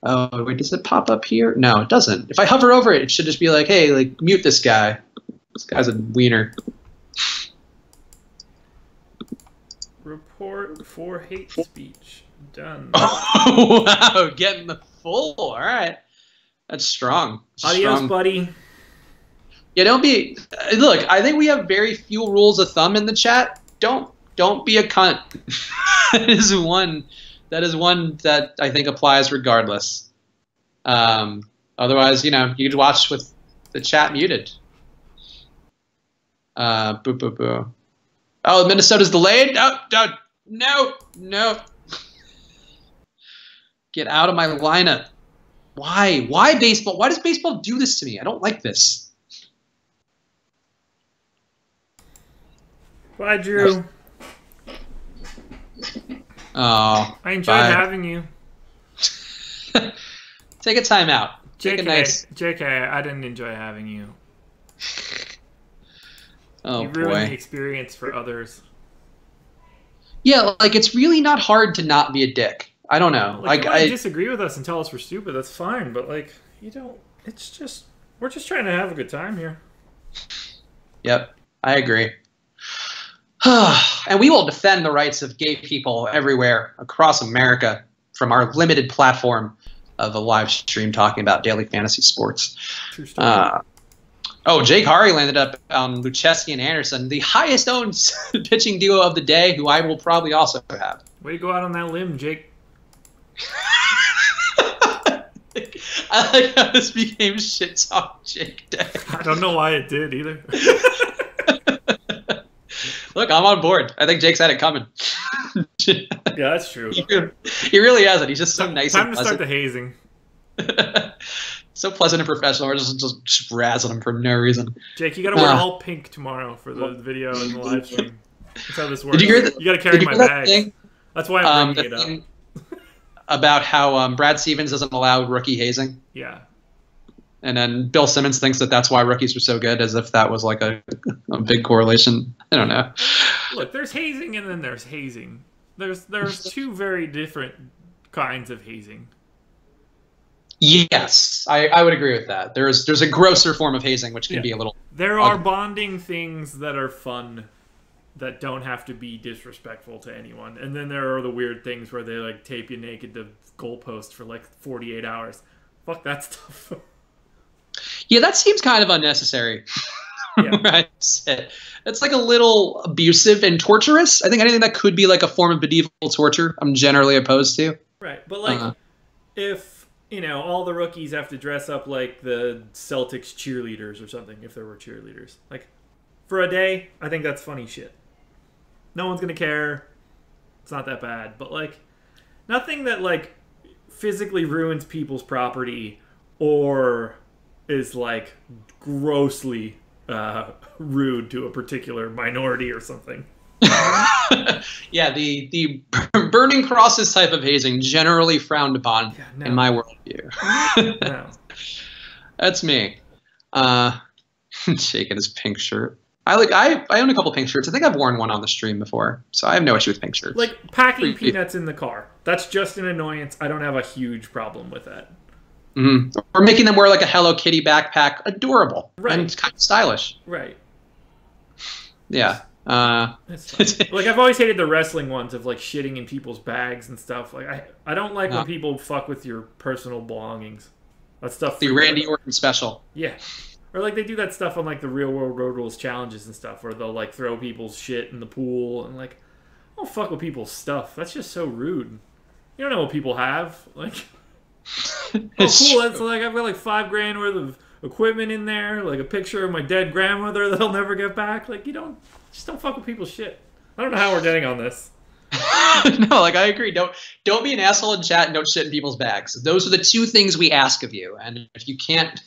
Oh, wait, does it pop up here? No, it doesn't. If I hover over it, it should just be like, hey, like, mute this guy. This guy's a wiener. Report for hate speech. Done. Oh, wow, getting the full. All right. That's strong. Adios, buddy. Yeah, don't be. Look, I think we have very few rules of thumb in the chat. Don't be a cunt. That is one that I think applies regardless. Otherwise, you'd watch with the chat muted. Boo, boo, boo. Oh, Minnesota's delayed? No. Get out of my lineup. Why? Why baseball? Why does baseball do this to me? I don't like this. Bye, Drew. Oh. I enjoyed having you. Take a time out. JK, I didn't enjoy having you. Oh, you ruined the experience for others. Yeah, like, it's really not hard to not be a dick. I don't know. Like, I disagree with us and tell us we're stupid. That's fine, but like, it's just we're just trying to have a good time here. Yep, I agree. And we will defend the rights of gay people everywhere across America from our limited platform of a live stream talking about daily fantasy sports. True story. Jake Hari landed up on Lucchesi and Anderson, the highest owned pitching duo of the day, who I will probably also have. Way to go out on that limb, Jake. I like how this became shit talk Jake Day. I don't know why it did either. Look, I'm on board. I think Jake's had it coming. Yeah, that's true. He really hasn't. He's just so nice. Time to start the hazing. So pleasant and professional. We're just razzing him for no reason. Jake, you gotta wear all pink tomorrow for the video and the live stream. That's how this works. Did you hear you gotta carry my bag. That's why I'm bringing it up. About how Brad Stevens doesn't allow rookie hazing. Yeah. And then Bill Simmons thinks that that's why rookies were so good, as if that was like a big correlation. I don't know. Look, there's hazing and then there's hazing. There's two very different kinds of hazing. Yes, I would agree with that. There's a grosser form of hazing, which can be a little... There are bonding things that are fun that don't have to be disrespectful to anyone. And then there are the weird things where they like tape you naked to goalposts for like 48 hours. Fuck that stuff. Yeah, that seems kind of unnecessary. Yeah. Right. It's like a little abusive and torturous. I think anything that could be like a form of medieval torture, I'm generally opposed to. Right. But like if, you know, all the rookies have to dress up like the Celtics cheerleaders or something, if there were cheerleaders. Like, for a day, I think that's funny shit. No one's gonna care. It's not that bad. But like, nothing that like physically ruins people's property or is like grossly rude to a particular minority or something. Yeah, the burning crosses type of hazing generally frowned upon in my worldview. No. That's me. Shaking his pink shirt. I own a couple pink shirts. I think I've worn one on the stream before, so I have no issue with pink shirts. Like packing peanuts in the car. That's just an annoyance. I don't have a huge problem with that. Mm-hmm. Or making them wear like a Hello Kitty backpack. Adorable. Right. And it's kind of stylish. Right. Yeah. Like I've always hated the wrestling ones of like shitting in people's bags and stuff. Like I don't like when people fuck with your personal belongings. That stuff. The Randy Orton special. Yeah. Or like they do that stuff on like the Real World Road Rules challenges and stuff where they'll like throw people's shit in the pool and like, don't fuck with people's stuff. That's just so rude. You don't know what people have. Like, oh cool, that's like I've got like $5,000 worth of equipment in there, like a picture of my dead grandmother that I'll never get back. Like you just don't fuck with people's shit. I don't know how we're getting on this. No, like I agree. Don't be an asshole in chat and don't shit in people's bags. Those are the two things we ask of you. And if you can't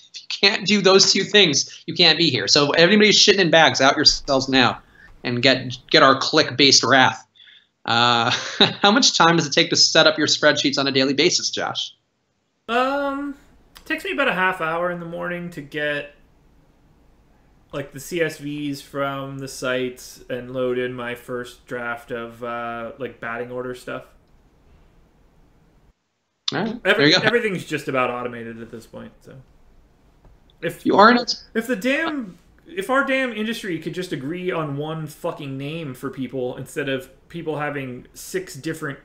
do those two things, you can't be here. So everybody shitting in bags, out yourselves now and get our click-based wrath. How much time does it take to set up your spreadsheets on a daily basis, Josh? It takes me about a half hour in the morning to get like the CSVs from the sites and load in my first draft of like batting order stuff. All right, there you go. Everything's just about automated at this point. So if our damn industry could just agree on one fucking name for people instead of people having 6 different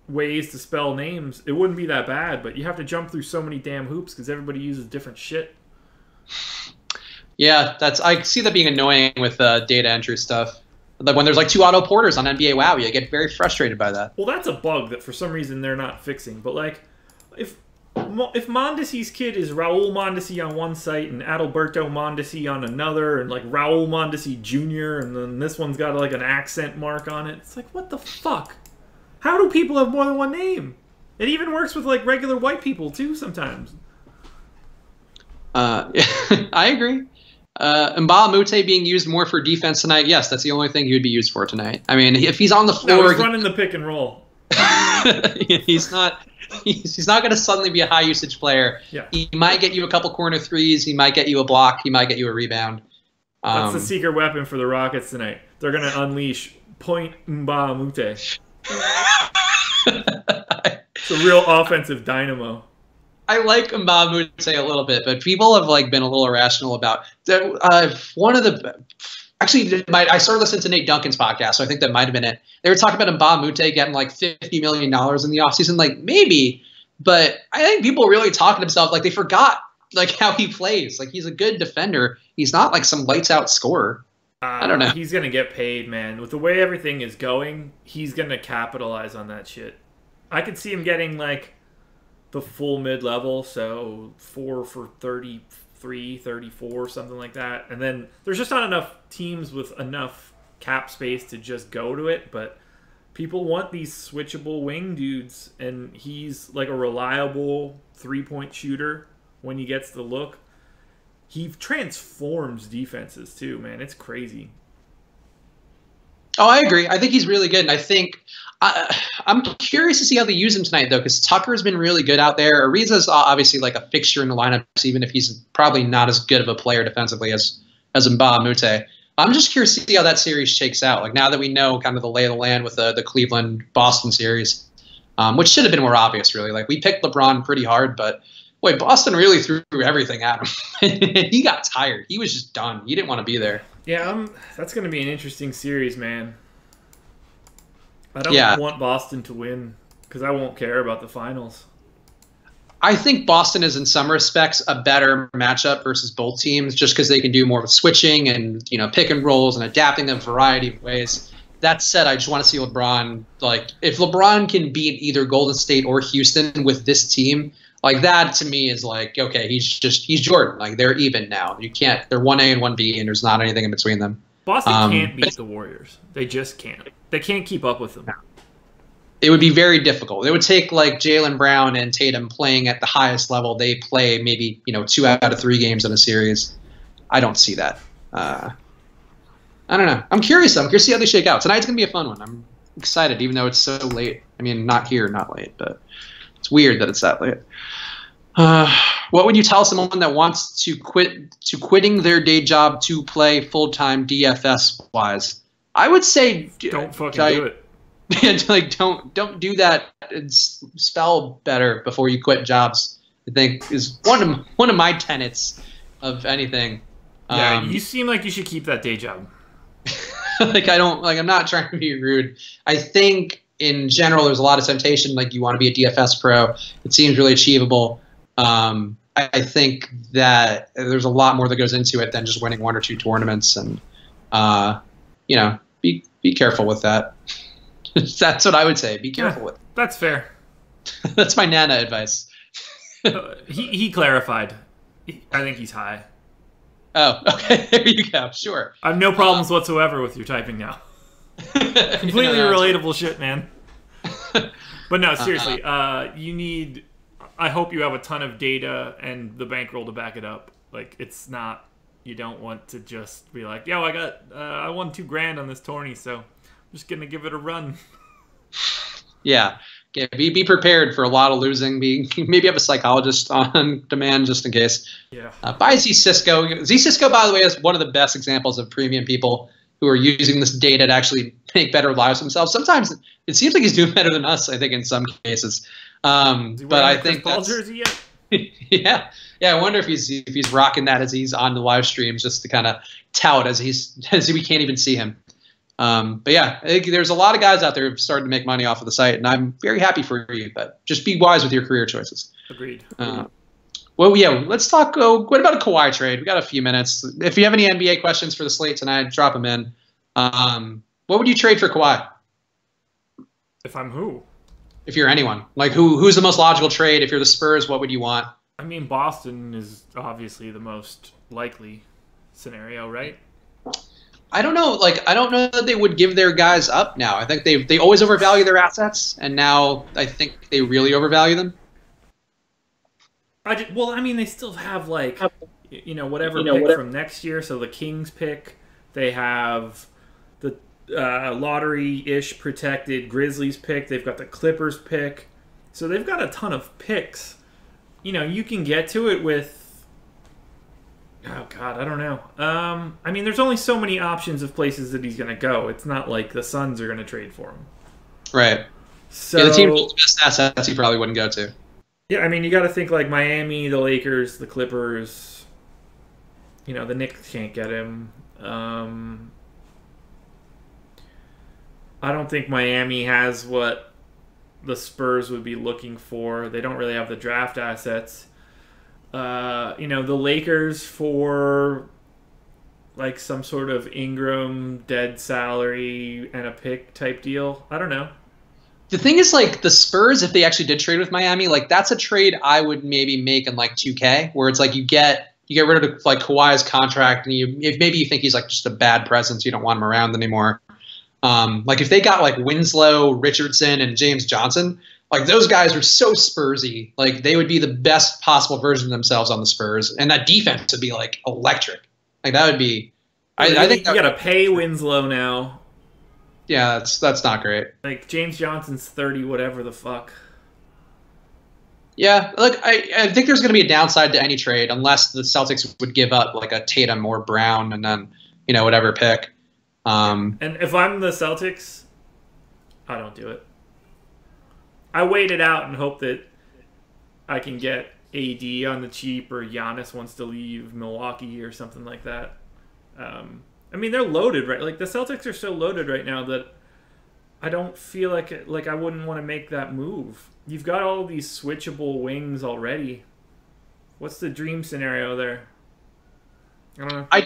ways to spell names, it wouldn't be that bad. But you have to jump through so many damn hoops because everybody uses different shit. Yeah, I see that being annoying with data entry stuff. Like when there's like 2 auto porters on NBA WoW, you get very frustrated by that. Well, that's a bug that for some reason they're not fixing. But like, if Mondesi's kid is Raul Mondesi on one site and Adalberto Mondesi on another, and like Raul Mondesi Jr., and then this one's got like an accent mark on it, it's like, what the fuck? How do people have more than one name? It even works with like regular white people too sometimes. Yeah, I agree. Mbah Mute being used more for defense tonight. Yes, that's the only thing he would be used for tonight. I mean, if he's on the floor, no, he's running the pick and roll. He's not going to suddenly be a high usage player. Yeah. He might get you a couple corner threes. He might get you a block. He might get you a rebound. That's the secret weapon for the Rockets tonight. They're going to unleash Point Mbah Mute. It's a real offensive dynamo. I like Mbah Mute a little bit, but people have like been a little irrational about that. One of the actually, I started listening to Nate Duncan's podcast, so I think that might have been it. They were talking about Mbah Mute getting like $50 million in the offseason. Like maybe, but I think people really talking themselves like they forgot like how he plays. Like he's a good defender. He's not like some lights out scorer. I don't know. He's gonna get paid, man. With the way everything is going, he's gonna capitalize on that shit. I could see him getting like the full mid-level, so 4 for 33, 34, something like that. And then there's just not enough teams with enough cap space to just go to it, but people want these switchable wing dudes, and he's like a reliable three-point shooter when he gets the look. He transforms defenses too, man. It's crazy. Oh, I agree. I think he's really good, and I think I'm curious to see how they use him tonight, though, because Tucker's been really good out there. Ariza's obviously like a fixture in the lineups, even if he's probably not as good of a player defensively as Mbah Mute. I'm just curious to see how that series shakes out. Like now that we know kind of the lay of the land with the Cleveland-Boston series, which should have been more obvious, really. Like, we picked LeBron pretty hard, but boy, Boston really threw everything at him. He got tired. He was just done. He didn't want to be there. Yeah, that's going to be an interesting series, man. I don't want Boston to win because I won't care about the finals. I think Boston is, in some respects, a better matchup versus both teams, just because they can do more with switching and pick and rolls and adapting in a variety of ways. That said, I just want to see LeBron. Like, if LeBron can beat either Golden State or Houston with this team, like, that to me is like, okay, he's Jordan. Like, they're even now. You can't. They're 1A and 1B, and there's not anything in between them. Boston can't beat the Warriors. They just can't. They can't keep up with them. It would be very difficult. It would take like Jaylen Brown and Tatum playing at the highest level they play, maybe 2 out of 3 games in a series. I don't see that. I don't know. I'm curious though. I'm curious to see how they shake out. Tonight's gonna be a fun one. I'm excited, even though it's so late. I mean, not late, but it's weird that it's that late. What would you tell someone that wants to quitting their day job to play full-time DFS wise? I would say don't fucking do it. And like, don't do that and spell better before you quit jobs. I think is one of my tenets of anything. Yeah, you seem like you should keep that day job. I'm not trying to be rude. I think in general there's a lot of temptation. Like, you want to be a DFS pro. It seems really achievable. I think that there's a lot more that goes into it than just winning 1 or 2 tournaments, and be careful with that. That's what I would say. Be careful with it. That's fair. That's my Nana advice. He clarified. I think he's high. Oh, okay. There you go. Sure. I have no problems whatsoever with your typing now. Completely relatable shit, man. But no, seriously. You need... I hope you have a ton of data and the bankroll to back it up. Like, it's not... You don't want to just be like, yo, I won $2,000 on this tourney, so... I'm just gonna give it a run. Yeah, be prepared for a lot of losing. Maybe have a psychologist on demand just in case. Yeah. Buy Z Cisco. Z Cisco, by the way, is one of the best examples of premium people who are using this data to actually make better lives themselves. Sometimes it seems like he's doing better than us. I think in some cases. But I think that's jersey yeah. yet? I wonder if he's rocking that as he's on the live streams, just to kind of tout as we can't even see him. But yeah, I think there's a lot of guys out there who've started to make money off of the site, and I'm very happy for you. But just be wise with your career choices. Agreed. Well, yeah, let's talk. What about a Kawhi trade? We got a few minutes. If you have any NBA questions for the slate tonight, drop them in. What would you trade for Kawhi? If I'm who? If you're anyone, like who's the most logical trade? If you're the Spurs, what would you want? I mean, Boston is obviously the most likely scenario, right? I don't know. Like, I don't know that they would give their guys up now. I think they always overvalue their assets, and now I think they really overvalue them. They still have whatever pick from next year. So the Kings pick, they have the lottery-ish protected Grizzlies pick. They've got the Clippers pick. So they've got a ton of picks. You can get to it with. Oh, God, I don't know. There's only so many options of places that he's going to go. It's not like the Suns are going to trade for him. Right. So, the team with the best assets he probably wouldn't go to. Yeah, you got to think like Miami, the Lakers, the Clippers. The Knicks can't get him. I don't think Miami has what the Spurs would be looking for. They don't really have the draft assets. The Lakers for like some sort of Ingram dead salary and a pick type deal. I don't know. The thing is, like, the Spurs, if they actually did trade with Miami, like, that's a trade I would maybe make in like 2K, where it's like you get rid of like Kawhi's contract, and maybe you think he's like just a bad presence, you don't want him around anymore. Like if they got like Winslow, Richardson, and James Johnson. Like, those guys are so Spursy. Like, they would be the best possible version of themselves on the Spurs. And that defense would be, like, electric. Like, that would be... I think you got to pay Winslow now. Yeah, that's not great. Like, James Johnson's 30, whatever the fuck. Yeah, look, I think there's going to be a downside to any trade unless the Celtics would give up, like, a Tatum or Brown and then, whatever pick. And if I'm the Celtics, I don't do it. I wait it out and hope that I can get AD on the cheap, or Giannis wants to leave Milwaukee or something like that. I mean, they're loaded, right? Like, the Celtics are so loaded right now that I don't feel like I wouldn't want to make that move. You've got all these switchable wings already. What's the dream scenario there? I don't know. I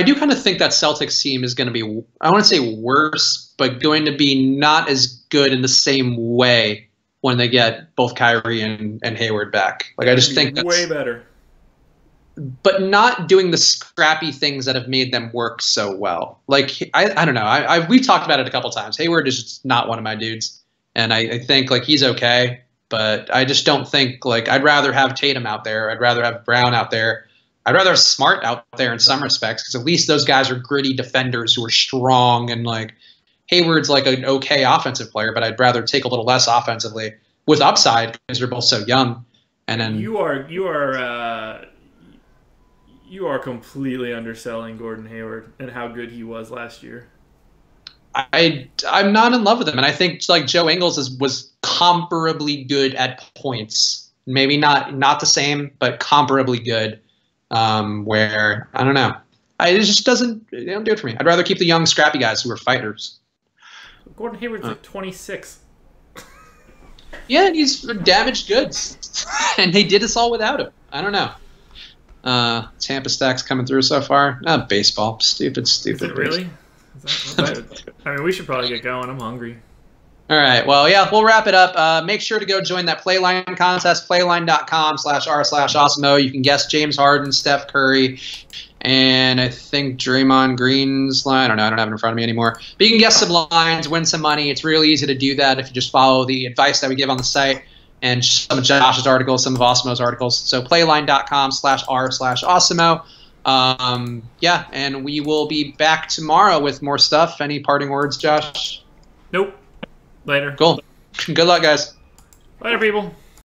do kind of think that Celtics team is going to be, I want to say worse, but going to be not as good in the same way when they get both Kyrie and Hayward back. Like, I just think that's way better. But not doing the scrappy things that have made them work so well. Like, I don't know. We've talked about it a couple times. Hayward is just not one of my dudes. And I think, like, he's okay. But I just don't think, like, I'd rather have Tatum out there. I'd rather have Brown out there. I'd rather have Smart out there in some respects, because at least those guys are gritty defenders who are strong. And, like, Hayward's, like, an okay offensive player, but I'd rather take a little less offensively with upside because they're both so young. And then you are completely underselling Gordon Hayward and how good he was last year. I'm not in love with him, and I think, like, Joe Ingles was comparably good at points. Maybe not the same, but comparably good. Where I don't know, it just doesn't do it for me. I'd rather keep the young, scrappy guys who are fighters. Gordon Hayward's like 26. Yeah, and he's damaged goods, and they did us all without him. I don't know. Tampa stacks coming through so far. Baseball. Stupid. Is it really? I mean, we should probably get going. I'm hungry. All right. Well, yeah, we'll wrap it up. Make sure to go join that Playline contest, playline.com/r/Awesemo. You can guess James Harden, Steph Curry, and I think Draymond Green's line. I don't know. I don't have it in front of me anymore. But you can guess some lines, win some money. It's really easy to do that if you just follow the advice that we give on the site and some of Josh's articles, some of Awesemo's articles. So playline.com/r/Awesemo. Yeah, and we will be back tomorrow with more stuff. Any parting words, Josh? Nope. Later. Cool. Good luck, guys. Later, people.